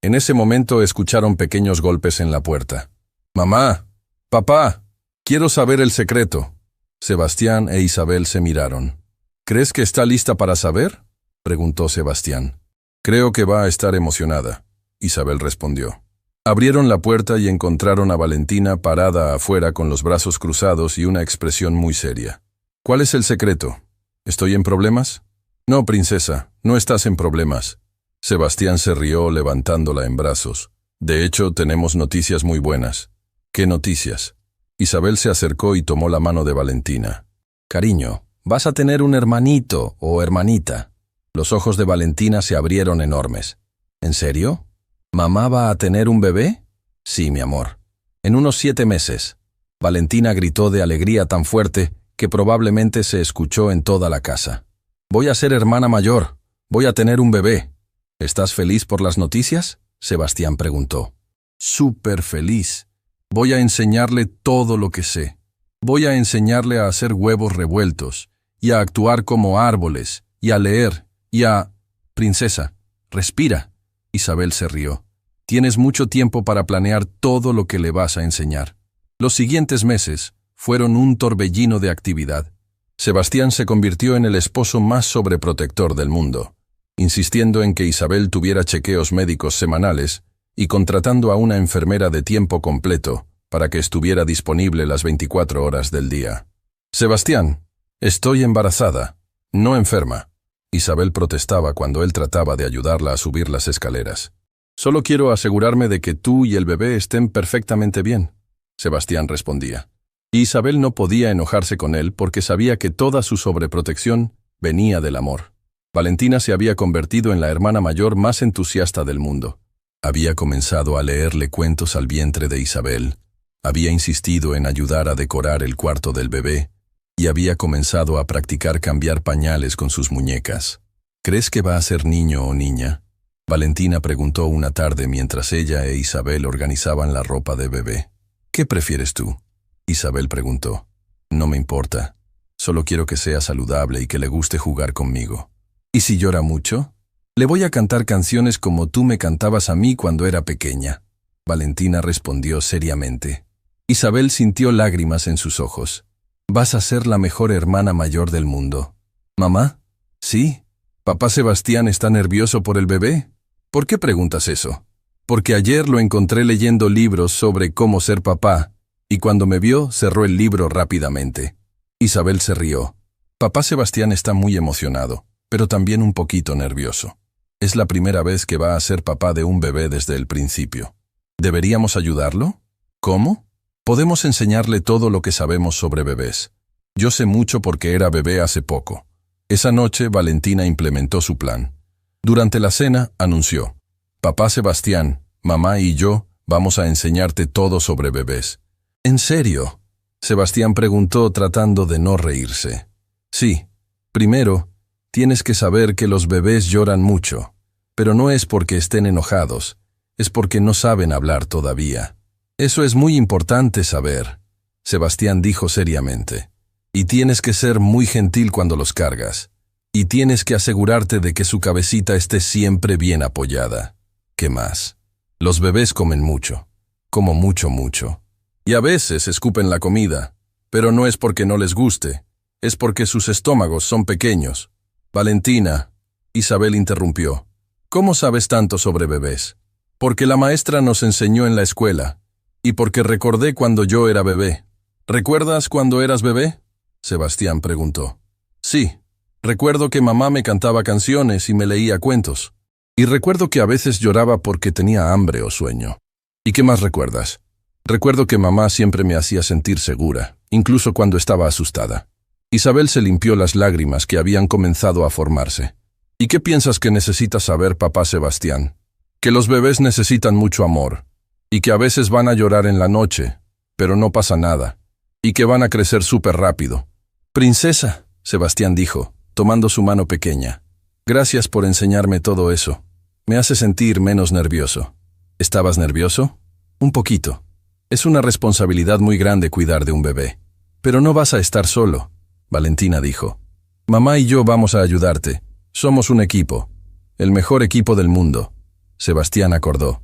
En ese momento escucharon pequeños golpes en la puerta. Mamá, papá, quiero saber el secreto. Sebastián e Isabel se miraron. ¿Crees que está lista para saber?, preguntó Sebastián. Creo que va a estar emocionada, Isabel respondió. Abrieron la puerta y encontraron a Valentina parada afuera con los brazos cruzados y una expresión muy seria. ¿Cuál es el secreto? ¿Estoy en problemas? No, princesa, no estás en problemas. Sebastián se rió levantándola en brazos. De hecho, tenemos noticias muy buenas. ¿Qué noticias? Isabel se acercó y tomó la mano de Valentina. Cariño, vas a tener un hermanito o hermanita. Los ojos de Valentina se abrieron enormes. ¿En serio? ¿Mamá va a tener un bebé? Sí, mi amor. En unos 7 meses. Valentina gritó de alegría tan fuerte que probablemente se escuchó en toda la casa. Voy a ser hermana mayor. Voy a tener un bebé. ¿Estás feliz por las noticias?, Sebastián preguntó. Súper feliz. Voy a enseñarle todo lo que sé. Voy a enseñarle a hacer huevos revueltos, y a actuar como árboles, y a leer, y a... Princesa, respira. Isabel se rió. Tienes mucho tiempo para planear todo lo que le vas a enseñar. Los siguientes meses fueron un torbellino de actividad. Sebastián se convirtió en el esposo más sobreprotector del mundo, insistiendo en que Isabel tuviera chequeos médicos semanales y contratando a una enfermera de tiempo completo para que estuviera disponible las 24 horas del día. Sebastián, estoy embarazada, no enferma. Isabel protestaba cuando él trataba de ayudarla a subir las escaleras. Solo quiero asegurarme de que tú y el bebé estén perfectamente bien, Sebastián respondía. Y Isabel no podía enojarse con él porque sabía que toda su sobreprotección venía del amor. Valentina se había convertido en la hermana mayor más entusiasta del mundo. Había comenzado a leerle cuentos al vientre de Isabel, había insistido en ayudar a decorar el cuarto del bebé y había comenzado a practicar cambiar pañales con sus muñecas. ¿Crees que va a ser niño o niña?, Valentina preguntó una tarde mientras ella e Isabel organizaban la ropa de bebé. ¿Qué prefieres tú?, Isabel preguntó. No me importa, solo quiero que sea saludable y que le guste jugar conmigo. ¿Y si llora mucho? Le voy a cantar canciones como tú me cantabas a mí cuando era pequeña, Valentina respondió seriamente. Isabel sintió lágrimas en sus ojos. Vas a ser la mejor hermana mayor del mundo. ¿Mamá? Sí. ¿Papá Sebastián está nervioso por el bebé? ¿Por qué preguntas eso? Porque ayer lo encontré leyendo libros sobre cómo ser papá, y cuando me vio cerró el libro rápidamente. Isabel se rió. Papá Sebastián está muy emocionado, pero también un poquito nervioso. Es la primera vez que va a ser papá de un bebé desde el principio. ¿Deberíamos ayudarlo? ¿Cómo? Podemos enseñarle todo lo que sabemos sobre bebés. Yo sé mucho porque era bebé hace poco. Esa noche Valentina implementó su plan. Durante la cena anunció: Papá Sebastián, mamá y yo vamos a enseñarte todo sobre bebés. ¿En serio?, Sebastián preguntó tratando de no reírse. Sí. Primero, tienes que saber que los bebés lloran mucho, pero no es porque estén enojados, es porque no saben hablar todavía. Eso es muy importante saber, Sebastián dijo seriamente. Y tienes que ser muy gentil cuando los cargas. Y tienes que asegurarte de que su cabecita esté siempre bien apoyada. ¿Qué más? Los bebés comen mucho. Como mucho. Y a veces escupen la comida. Pero no es porque no les guste. Es porque sus estómagos son pequeños. Valentina, Isabel interrumpió. ¿Cómo sabes tanto sobre bebés? Porque la maestra nos enseñó en la escuela. Y porque recordé cuando yo era bebé. ¿Recuerdas cuando eras bebé?, Sebastián preguntó. Sí, recuerdo que mamá me cantaba canciones y me leía cuentos. Y recuerdo que a veces lloraba porque tenía hambre o sueño. ¿Y qué más recuerdas? Recuerdo que mamá siempre me hacía sentir segura, incluso cuando estaba asustada. Isabel se limpió las lágrimas que habían comenzado a formarse. ¿Y qué piensas que necesita saber papá Sebastián? Que los bebés necesitan mucho amor, y que a veces van a llorar en la noche, pero no pasa nada, y que van a crecer súper rápido. Princesa, Sebastián dijo, tomando su mano pequeña. Gracias por enseñarme todo eso. Me hace sentir menos nervioso. ¿Estabas nervioso? Un poquito. Es una responsabilidad muy grande cuidar de un bebé. Pero no vas a estar solo, Valentina dijo. Mamá y yo vamos a ayudarte. Somos un equipo. El mejor equipo del mundo, Sebastián acordó.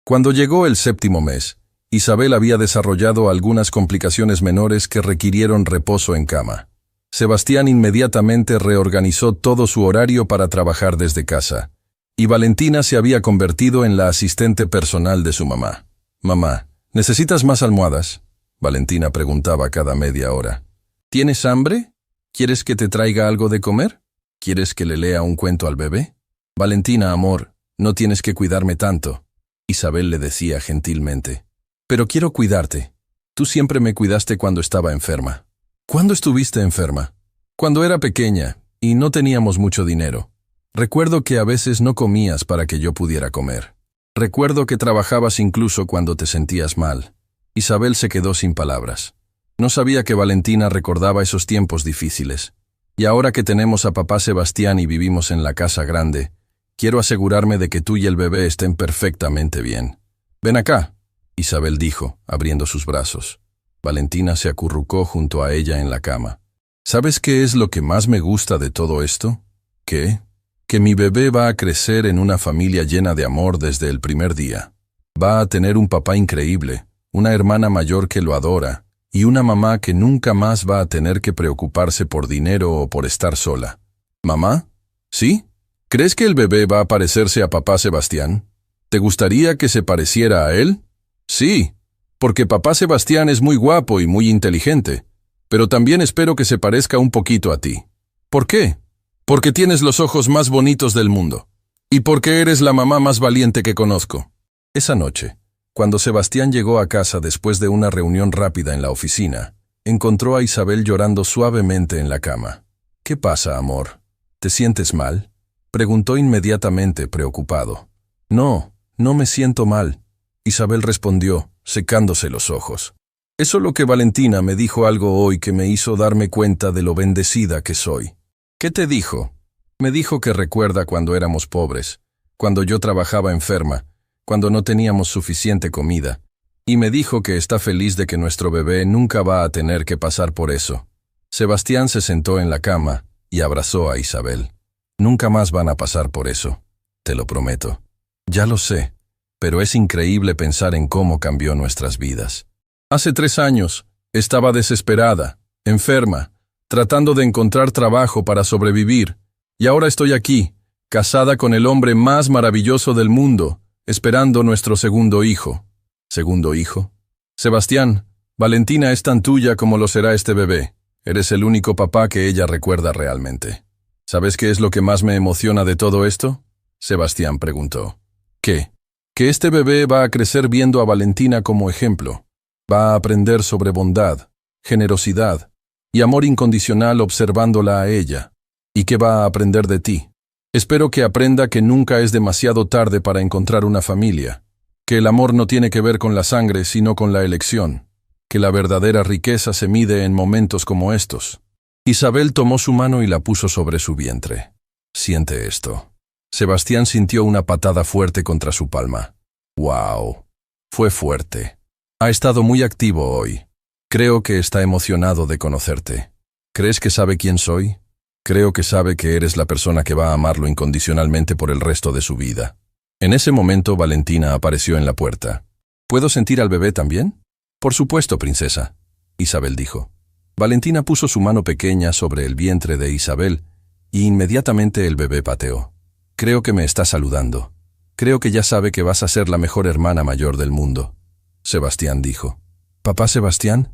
Cuando llegó el 7º mes, Isabel había desarrollado algunas complicaciones menores que requirieron reposo en cama. Sebastián inmediatamente reorganizó todo su horario para trabajar desde casa, y Valentina se había convertido en la asistente personal de su mamá. «Mamá, ¿necesitas más almohadas?», Valentina preguntaba cada media hora. «¿Tienes hambre? ¿Quieres que te traiga algo de comer? ¿Quieres que le lea un cuento al bebé?». «Valentina, amor, no tienes que cuidarme tanto», Isabel le decía gentilmente. «Pero quiero cuidarte. Tú siempre me cuidaste cuando estaba enferma». «¿Cuándo estuviste enferma?». «Cuando era pequeña, y no teníamos mucho dinero. Recuerdo que a veces no comías para que yo pudiera comer. Recuerdo que trabajabas incluso cuando te sentías mal». Isabel se quedó sin palabras. No sabía que Valentina recordaba esos tiempos difíciles. «Y ahora que tenemos a papá Sebastián y vivimos en la casa grande, quiero asegurarme de que tú y el bebé estén perfectamente bien». «Ven acá», Isabel dijo, abriendo sus brazos. Valentina se acurrucó junto a ella en la cama. «¿Sabes qué es lo que más me gusta de todo esto?». «¿Qué?». «Que mi bebé va a crecer en una familia llena de amor desde el primer día. Va a tener un papá increíble, una hermana mayor que lo adora, y una mamá que nunca más va a tener que preocuparse por dinero o por estar sola». «¿Mamá? ¿Sí? ¿Crees que el bebé va a parecerse a papá Sebastián? ¿Te gustaría que se pareciera a él?». «Sí, porque papá Sebastián es muy guapo y muy inteligente, pero también espero que se parezca un poquito a ti». «¿Por qué?». «Porque tienes los ojos más bonitos del mundo, y porque eres la mamá más valiente que conozco». Esa noche, cuando Sebastián llegó a casa después de una reunión rápida en la oficina, encontró a Isabel llorando suavemente en la cama. «¿Qué pasa, amor? ¿Te sientes mal?», preguntó inmediatamente, preocupado. «No, no me siento mal», Isabel respondió, secándose los ojos. «Es solo que Valentina me dijo algo hoy que me hizo darme cuenta de lo bendecida que soy». «¿Qué te dijo?». «Me dijo que recuerda cuando éramos pobres, cuando yo trabajaba enferma, cuando no teníamos suficiente comida, y me dijo que está feliz de que nuestro bebé nunca va a tener que pasar por eso». Sebastián se sentó en la cama y abrazó a Isabel. «Nunca más van a pasar por eso, te lo prometo». «Ya lo sé, pero es increíble pensar en cómo cambió nuestras vidas. Hace 3 años, estaba desesperada, enferma, tratando de encontrar trabajo para sobrevivir, y ahora estoy aquí, casada con el hombre más maravilloso del mundo, esperando nuestro segundo hijo». «¿Segundo hijo?». «Sebastián, Valentina es tan tuya como lo será este bebé. Eres el único papá que ella recuerda realmente». «¿Sabes qué es lo que más me emociona de todo esto?», Sebastián preguntó. «¿Qué?». «Que este bebé va a crecer viendo a Valentina como ejemplo. Va a aprender sobre bondad, generosidad y amor incondicional observándola a ella. ¿Y qué va a aprender de ti? Espero que aprenda que nunca es demasiado tarde para encontrar una familia, que el amor no tiene que ver con la sangre sino con la elección, que la verdadera riqueza se mide en momentos como estos». Isabel tomó su mano y la puso sobre su vientre. «Siente esto». Sebastián sintió una patada fuerte contra su palma. «Wow. Fue fuerte. Ha estado muy activo hoy. Creo que está emocionado de conocerte. ¿Crees que sabe quién soy? Creo que sabe que eres la persona que va a amarlo incondicionalmente por el resto de su vida». En ese momento Valentina apareció en la puerta. «¿Puedo sentir al bebé también?». «Por supuesto, princesa», Isabel dijo. Valentina puso su mano pequeña sobre el vientre de Isabel y inmediatamente el bebé pateó. «Creo que me está saludando. Creo que ya sabe que vas a ser la mejor hermana mayor del mundo», Sebastián dijo. «¿Papá Sebastián?».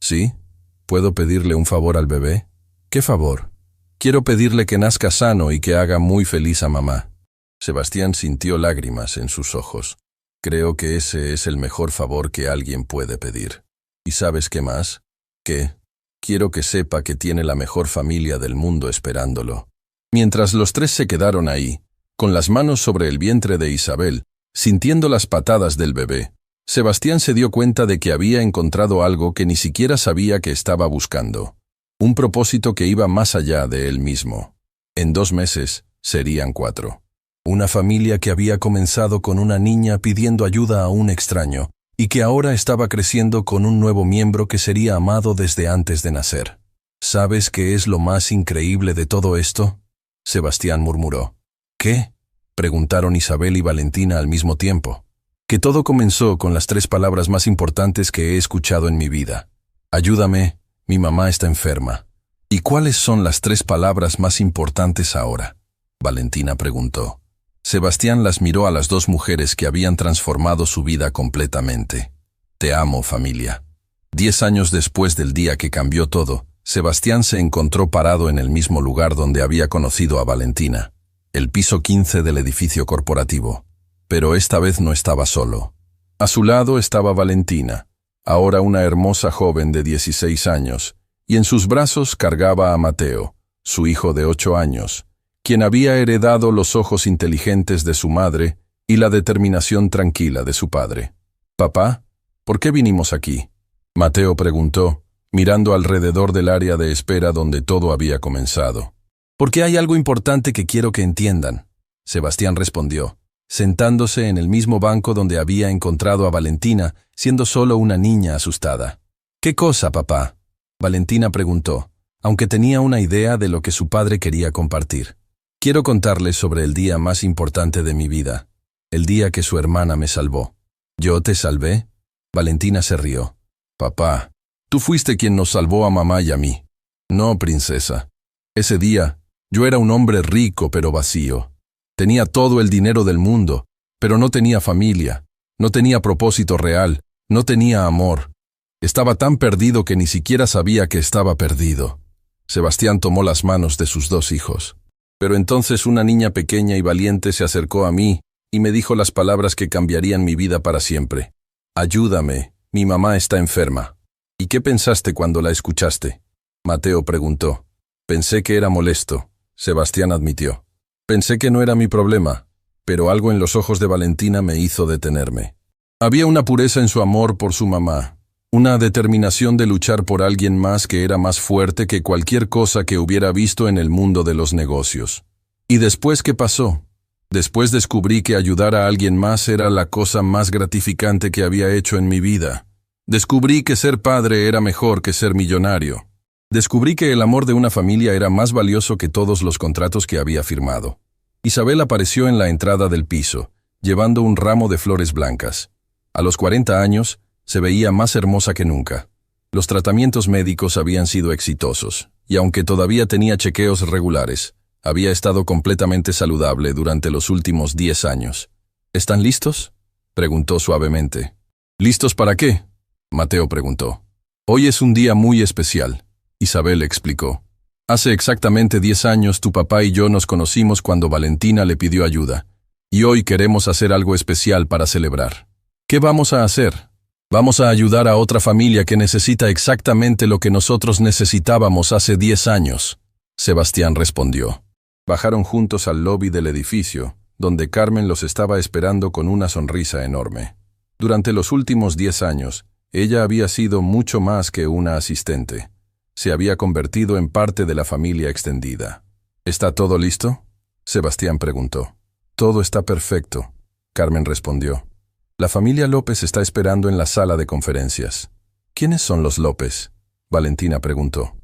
«Sí. ¿Puedo pedirle un favor al bebé?». «¿Qué favor?». «Quiero pedirle que nazca sano y que haga muy feliz a mamá». Sebastián sintió lágrimas en sus ojos. «Creo que ese es el mejor favor que alguien puede pedir. ¿Y sabes qué más?». «¿Qué?». «Quiero que sepa que tiene la mejor familia del mundo esperándolo». Mientras los tres se quedaron ahí, con las manos sobre el vientre de Isabel, sintiendo las patadas del bebé, Sebastián se dio cuenta de que había encontrado algo que ni siquiera sabía que estaba buscando. Un propósito que iba más allá de él mismo. En 2 meses, serían 4. Una familia que había comenzado con una niña pidiendo ayuda a un extraño, y que ahora estaba creciendo con un nuevo miembro que sería amado desde antes de nacer. ¿Sabes qué es lo más increíble de todo esto?, Sebastián murmuró. «¿Qué?», preguntaron Isabel y Valentina al mismo tiempo. Que todo comenzó con las 3 palabras más importantes que he escuchado en mi vida. Ayúdame, mi mamá está enferma. ¿Y cuáles son las 3 palabras más importantes ahora? Valentina preguntó. Sebastián las miró a las 2 mujeres que habían transformado su vida completamente. Te amo, familia. 10 años después del día que cambió todo, Sebastián se encontró parado en el mismo lugar donde había conocido a Valentina, el piso 15 del edificio corporativo. Pero esta vez no estaba solo. A su lado estaba Valentina, ahora una hermosa joven de 16 años, y en sus brazos cargaba a Mateo, su hijo de 8 años, quien había heredado los ojos inteligentes de su madre y la determinación tranquila de su padre. «Papá, ¿por qué vinimos aquí?», Mateo preguntó, mirando alrededor del área de espera donde todo había comenzado. «Porque hay algo importante que quiero que entiendan», Sebastián respondió, sentándose en el mismo banco donde había encontrado a Valentina, siendo solo una niña asustada. «¿Qué cosa, papá?», Valentina preguntó, aunque tenía una idea de lo que su padre quería compartir. «Quiero contarles sobre el día más importante de mi vida, el día que su hermana me salvó». «¿Yo te salvé?», Valentina se rió. «Papá, tú fuiste quien nos salvó a mamá y a mí». «No, princesa. Ese día, yo era un hombre rico pero vacío. Tenía todo el dinero del mundo, pero no tenía familia, no tenía propósito real, no tenía amor. Estaba tan perdido que ni siquiera sabía que estaba perdido». Sebastián tomó las manos de sus 2 hijos. Pero entonces una niña pequeña y valiente se acercó a mí y me dijo las palabras que cambiarían mi vida para siempre. «Ayúdame, mi mamá está enferma». «¿Y qué pensaste cuando la escuchaste?», Mateo preguntó. «Pensé que era molesto», Sebastián admitió. «Pensé que no era mi problema, pero algo en los ojos de Valentina me hizo detenerme. Había una pureza en su amor por su mamá, una determinación de luchar por alguien más que era más fuerte que cualquier cosa que hubiera visto en el mundo de los negocios. ¿Y después qué pasó? Después descubrí que ayudar a alguien más era la cosa más gratificante que había hecho en mi vida. Descubrí que ser padre era mejor que ser millonario. Descubrí que el amor de una familia era más valioso que todos los contratos que había firmado». Isabel apareció en la entrada del piso, llevando un ramo de flores blancas. A los 40 años, se veía más hermosa que nunca. Los tratamientos médicos habían sido exitosos, y aunque todavía tenía chequeos regulares, había estado completamente saludable durante los últimos 10 años. «¿Están listos?», preguntó suavemente. «¿Listos para qué?», Mateo preguntó. «Hoy es un día muy especial», Isabel explicó. «Hace exactamente 10 años tu papá y yo nos conocimos cuando Valentina le pidió ayuda, y hoy queremos hacer algo especial para celebrar». «¿Qué vamos a hacer?». «Vamos a ayudar a otra familia que necesita exactamente lo que nosotros necesitábamos hace 10 años», Sebastián respondió. Bajaron juntos al lobby del edificio, donde Carmen los estaba esperando con una sonrisa enorme. Durante los últimos 10 años, ella había sido mucho más que una asistente. Se había convertido en parte de la familia extendida. «¿Está todo listo?», Sebastián preguntó. «Todo está perfecto», Carmen respondió. «La familia López está esperando en la sala de conferencias». «¿Quiénes son los López?», Valentina preguntó.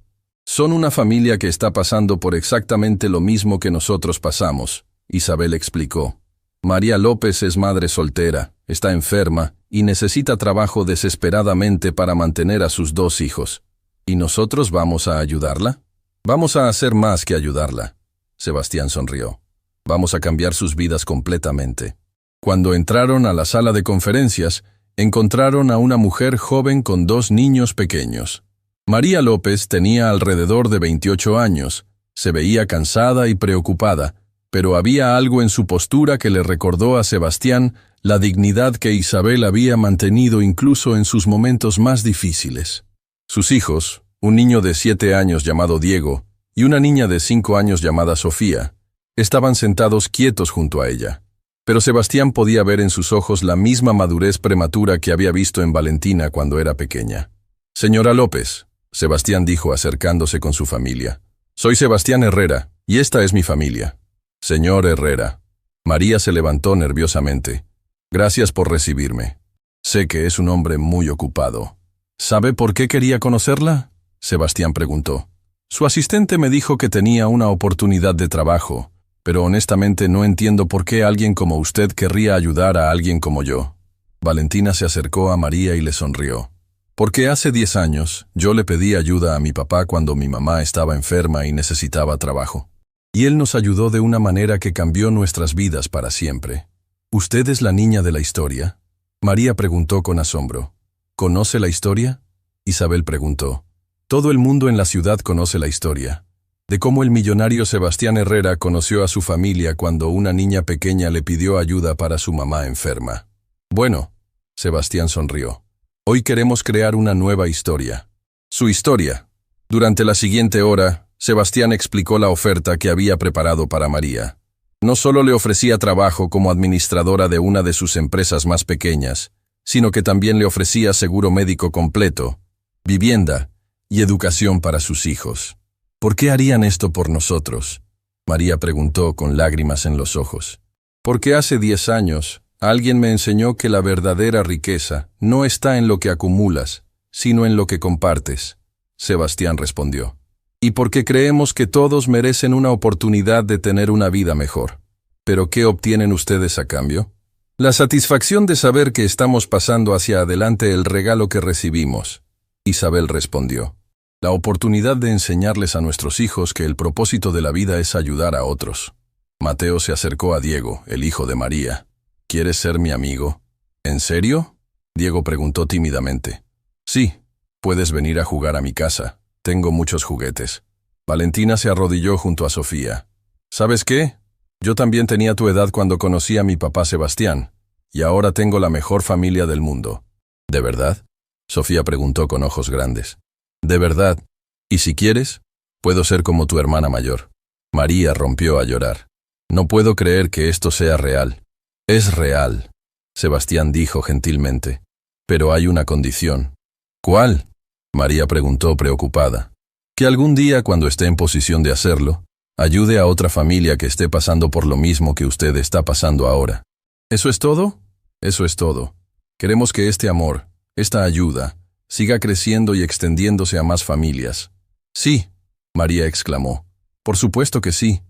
«Son una familia que está pasando por exactamente lo mismo que nosotros pasamos», Isabel explicó. «María López es madre soltera, está enferma y necesita trabajo desesperadamente para mantener a sus 2 hijos. ¿Y nosotros vamos a ayudarla?». «Vamos a hacer más que ayudarla», Sebastián sonrió. «Vamos a cambiar sus vidas completamente». Cuando entraron a la sala de conferencias, encontraron a una mujer joven con 2 niños pequeños. María López tenía alrededor de 28 años, se veía cansada y preocupada, pero había algo en su postura que le recordó a Sebastián la dignidad que Isabel había mantenido incluso en sus momentos más difíciles. Sus hijos, un niño de 7 años llamado Diego y una niña de 5 años llamada Sofía, estaban sentados quietos junto a ella. Pero Sebastián podía ver en sus ojos la misma madurez prematura que había visto en Valentina cuando era pequeña. «Señora López», Sebastián dijo acercándose con su familia. «Soy Sebastián Herrera, y esta es mi familia». «Señor Herrera». María se levantó nerviosamente. «Gracias por recibirme. Sé que es un hombre muy ocupado». «¿Sabe por qué quería conocerla?», Sebastián preguntó. «Su asistente me dijo que tenía una oportunidad de trabajo, pero honestamente no entiendo por qué alguien como usted querría ayudar a alguien como yo». Valentina se acercó a María y le sonrió. Porque hace 10 años yo le pedí ayuda a mi papá cuando mi mamá estaba enferma y necesitaba trabajo. Y él nos ayudó de una manera que cambió nuestras vidas para siempre. ¿Usted es la niña de la historia? María preguntó con asombro. ¿Conoce la historia? Isabel preguntó. Todo el mundo en la ciudad conoce la historia. De cómo el millonario Sebastián Herrera conoció a su familia cuando una niña pequeña le pidió ayuda para su mamá enferma. Bueno, Sebastián sonrió. Hoy queremos crear una nueva historia. Su historia. Durante la siguiente hora, Sebastián explicó la oferta que había preparado para María. No solo le ofrecía trabajo como administradora de una de sus empresas más pequeñas, sino que también le ofrecía seguro médico completo, vivienda y educación para sus hijos. ¿Por qué harían esto por nosotros? María preguntó con lágrimas en los ojos. Porque hace 10 años, alguien me enseñó que la verdadera riqueza no está en lo que acumulas, sino en lo que compartes. Sebastián respondió. Y porque creemos que todos merecen una oportunidad de tener una vida mejor. ¿Pero qué obtienen ustedes a cambio? La satisfacción de saber que estamos pasando hacia adelante el regalo que recibimos. Isabel respondió. La oportunidad de enseñarles a nuestros hijos que el propósito de la vida es ayudar a otros. Mateo se acercó a Diego, el hijo de María. ¿Quieres ser mi amigo? ¿En serio? Diego preguntó tímidamente. Sí, puedes venir a jugar a mi casa. Tengo muchos juguetes. Valentina se arrodilló junto a Sofía. ¿Sabes qué? Yo también tenía tu edad cuando conocí a mi papá Sebastián, y ahora tengo la mejor familia del mundo. ¿De verdad? Sofía preguntó con ojos grandes. De verdad. Y si quieres, puedo ser como tu hermana mayor. María rompió a llorar. No puedo creer que esto sea real. Es real, Sebastián dijo gentilmente. Pero hay una condición. ¿Cuál? María preguntó preocupada. Que algún día, cuando esté en posición de hacerlo, ayude a otra familia que esté pasando por lo mismo que usted está pasando ahora. ¿Eso es todo? Eso es todo. Queremos que este amor, esta ayuda, siga creciendo y extendiéndose a más familias. Sí, María exclamó. Por supuesto que sí.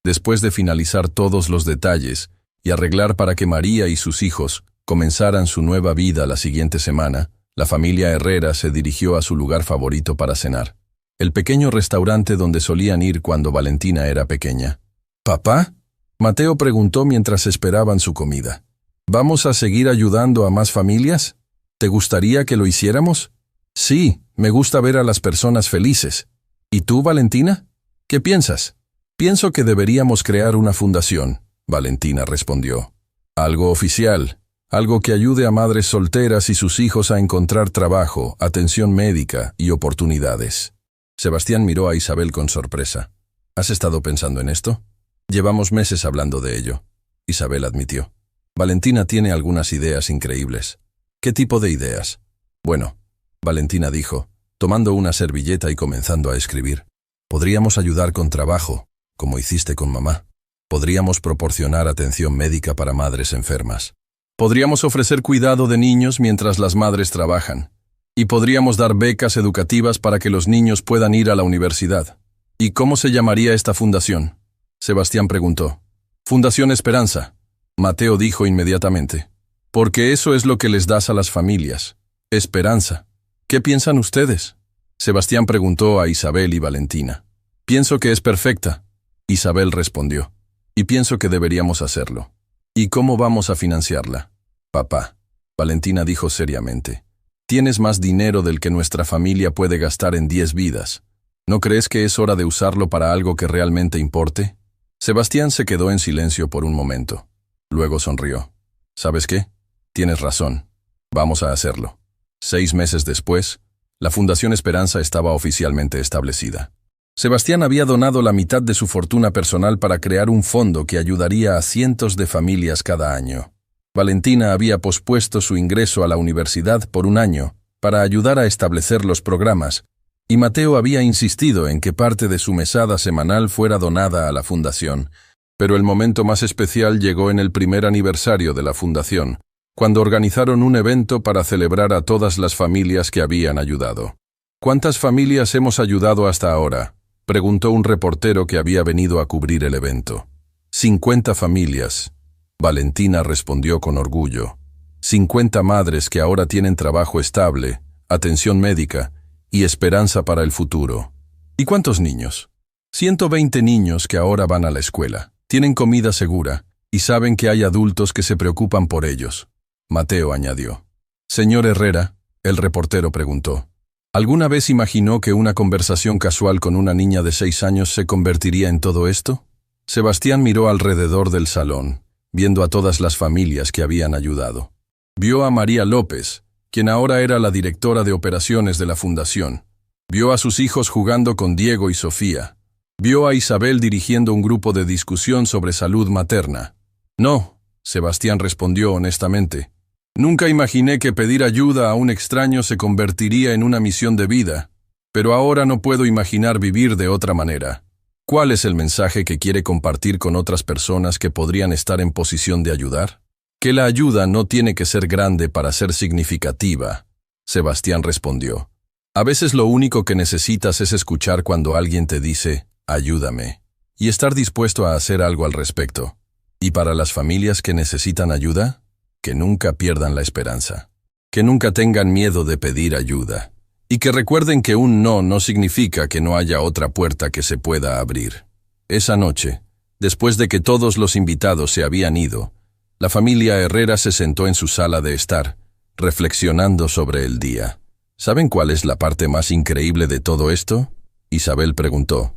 Después de finalizar todos los detalles y arreglar para que María y sus hijos comenzaran su nueva vida la siguiente semana, la familia Herrera se dirigió a su lugar favorito para cenar. El pequeño restaurante donde solían ir cuando Valentina era pequeña. ¿Papá? Mateo preguntó mientras esperaban su comida. ¿Vamos a seguir ayudando a más familias? ¿Te gustaría que lo hiciéramos? Sí, me gusta ver a las personas felices. ¿Y tú, Valentina? ¿Qué piensas? Pienso que deberíamos crear una fundación, Valentina respondió. Algo oficial, algo que ayude a madres solteras y sus hijos a encontrar trabajo, atención médica y oportunidades. Sebastián miró a Isabel con sorpresa. ¿Has estado pensando en esto? Llevamos meses hablando de ello, Isabel admitió. Valentina tiene algunas ideas increíbles. ¿Qué tipo de ideas? Bueno, Valentina dijo, tomando una servilleta y comenzando a escribir. Podríamos ayudar con trabajo, como hiciste con mamá. Podríamos proporcionar atención médica para madres enfermas. Podríamos ofrecer cuidado de niños mientras las madres trabajan. Y podríamos dar becas educativas para que los niños puedan ir a la universidad. ¿Y cómo se llamaría esta fundación? Sebastián preguntó. Fundación Esperanza, Mateo dijo inmediatamente. Porque eso es lo que les das a las familias. Esperanza. ¿Qué piensan ustedes? Sebastián preguntó a Isabel y Valentina. Pienso que es perfecta, Isabel respondió. Y pienso que deberíamos hacerlo. ¿Y cómo vamos a financiarla? Papá, Valentina dijo seriamente. Tienes más dinero del que nuestra familia puede gastar en 10 vidas. ¿No crees que es hora de usarlo para algo que realmente importe? Sebastián se quedó en silencio por un momento. Luego sonrió. ¿Sabes qué? Tienes razón. Vamos a hacerlo. 6 meses después, la Fundación Esperanza estaba oficialmente establecida. Sebastián había donado la mitad de su fortuna personal para crear un fondo que ayudaría a cientos de familias cada año. Valentina había pospuesto su ingreso a la universidad por un año para ayudar a establecer los programas, y Mateo había insistido en que parte de su mesada semanal fuera donada a la fundación. Pero el momento más especial llegó en el primer aniversario de la fundación, cuando organizaron un evento para celebrar a todas las familias que habían ayudado. ¿Cuántas familias hemos ayudado hasta ahora?, preguntó un reportero que había venido a cubrir el evento. 50 familias. Valentina respondió con orgullo. 50 madres que ahora tienen trabajo estable, atención médica y esperanza para el futuro. ¿Y cuántos niños? 120 niños que ahora van a la escuela, tienen comida segura y saben que hay adultos que se preocupan por ellos. Mateo añadió. Señor Herrera, el reportero preguntó, ¿alguna vez imaginó que una conversación casual con una niña de 6 años se convertiría en todo esto? Sebastián miró alrededor del salón, viendo a todas las familias que habían ayudado. Vio a María López, quien ahora era la directora de operaciones de la fundación. Vio a sus hijos jugando con Diego y Sofía. Vio a Isabel dirigiendo un grupo de discusión sobre salud materna. No, Sebastián respondió honestamente. Nunca imaginé que pedir ayuda a un extraño se convertiría en una misión de vida, pero ahora no puedo imaginar vivir de otra manera. ¿Cuál es el mensaje que quiere compartir con otras personas que podrían estar en posición de ayudar? Que la ayuda no tiene que ser grande para ser significativa, Sebastián respondió. A veces lo único que necesitas es escuchar cuando alguien te dice, ayúdame, y estar dispuesto a hacer algo al respecto. ¿Y para las familias que necesitan ayuda? Que nunca pierdan la esperanza. Que nunca tengan miedo de pedir ayuda. Y que recuerden que un no significa que no haya otra puerta que se pueda abrir. Esa noche, después de que todos los invitados se habían ido, la familia Herrera se sentó en su sala de estar, reflexionando sobre el día. ¿Saben cuál es la parte más increíble de todo esto? Isabel preguntó.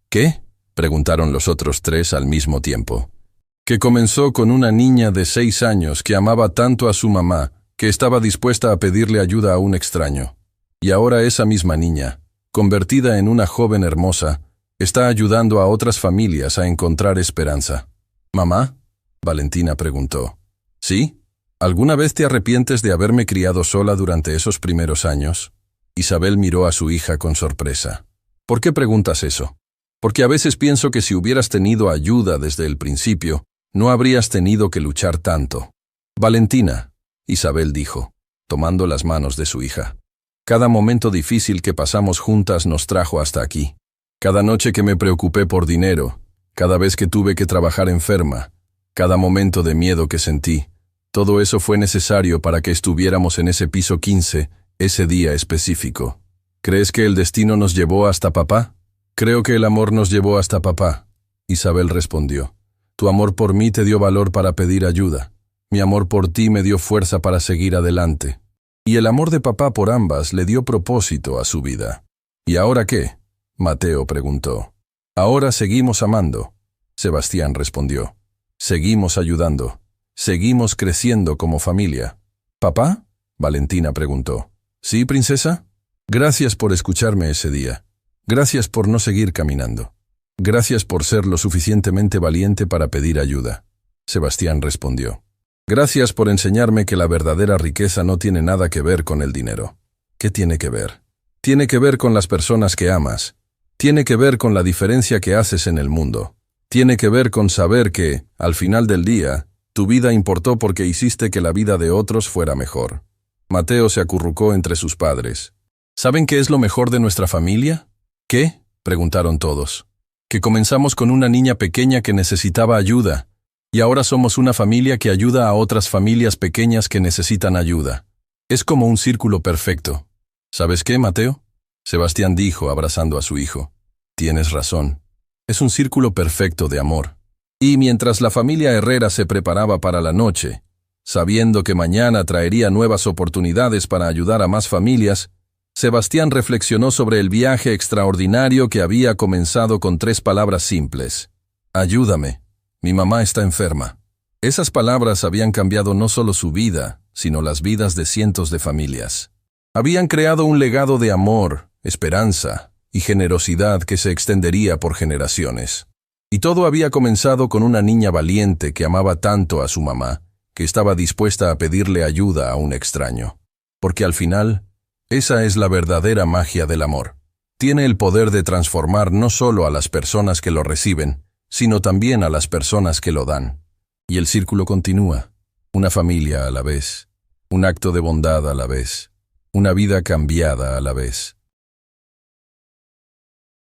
¿Qué? Preguntaron los otros tres al mismo tiempo. Que comenzó con una niña de 6 años que amaba tanto a su mamá que estaba dispuesta a pedirle ayuda a un extraño. Y ahora esa misma niña, convertida en una joven hermosa, está ayudando a otras familias a encontrar esperanza. ¿Mamá? Valentina preguntó. ¿Sí? ¿Alguna vez te arrepientes de haberme criado sola durante esos primeros años? Isabel miró a su hija con sorpresa. ¿Por qué preguntas eso? Porque a veces pienso que si hubieras tenido ayuda desde el principio, no habrías tenido que luchar tanto. Valentina, Isabel dijo, tomando las manos de su hija. Cada momento difícil que pasamos juntas nos trajo hasta aquí. Cada noche que me preocupé por dinero, cada vez que tuve que trabajar enferma, cada momento de miedo que sentí, todo eso fue necesario para que estuviéramos en ese piso 15, ese día específico. ¿Crees que el destino nos llevó hasta papá? Creo que el amor nos llevó hasta papá, Isabel respondió. Tu amor por mí te dio valor para pedir ayuda. Mi amor por ti me dio fuerza para seguir adelante. Y el amor de papá por ambas le dio propósito a su vida. ¿Y ahora qué? Mateo preguntó. Ahora seguimos amando, Sebastián respondió. Seguimos ayudando. Seguimos creciendo como familia. ¿Papá? Valentina preguntó. ¿Sí, princesa? Gracias por escucharme ese día. Gracias por no seguir caminando. Gracias por ser lo suficientemente valiente para pedir ayuda. Sebastián respondió. Gracias por enseñarme que la verdadera riqueza no tiene nada que ver con el dinero. ¿Qué tiene que ver? Tiene que ver con las personas que amas. Tiene que ver con la diferencia que haces en el mundo. Tiene que ver con saber que, al final del día, tu vida importó porque hiciste que la vida de otros fuera mejor. Mateo se acurrucó entre sus padres. ¿Saben qué es lo mejor de nuestra familia? ¿Qué? Preguntaron todos. Que comenzamos con una niña pequeña que necesitaba ayuda, y ahora somos una familia que ayuda a otras familias pequeñas que necesitan ayuda. Es como un círculo perfecto. ¿Sabes qué, Mateo? Sebastián dijo, abrazando a su hijo. Tienes razón. Es un círculo perfecto de amor. Y mientras la familia Herrera se preparaba para la noche, sabiendo que mañana traería nuevas oportunidades para ayudar a más familias, Sebastián reflexionó sobre el viaje extraordinario que había comenzado con 3 palabras simples. Ayúdame, mi mamá está enferma. Esas palabras habían cambiado no solo su vida, sino las vidas de cientos de familias. Habían creado un legado de amor, esperanza y generosidad que se extendería por generaciones. Y todo había comenzado con una niña valiente que amaba tanto a su mamá, que estaba dispuesta a pedirle ayuda a un extraño. Porque al final, esa es la verdadera magia del amor. Tiene el poder de transformar no solo a las personas que lo reciben, sino también a las personas que lo dan. Y el círculo continúa. Una familia a la vez. Un acto de bondad a la vez. Una vida cambiada a la vez.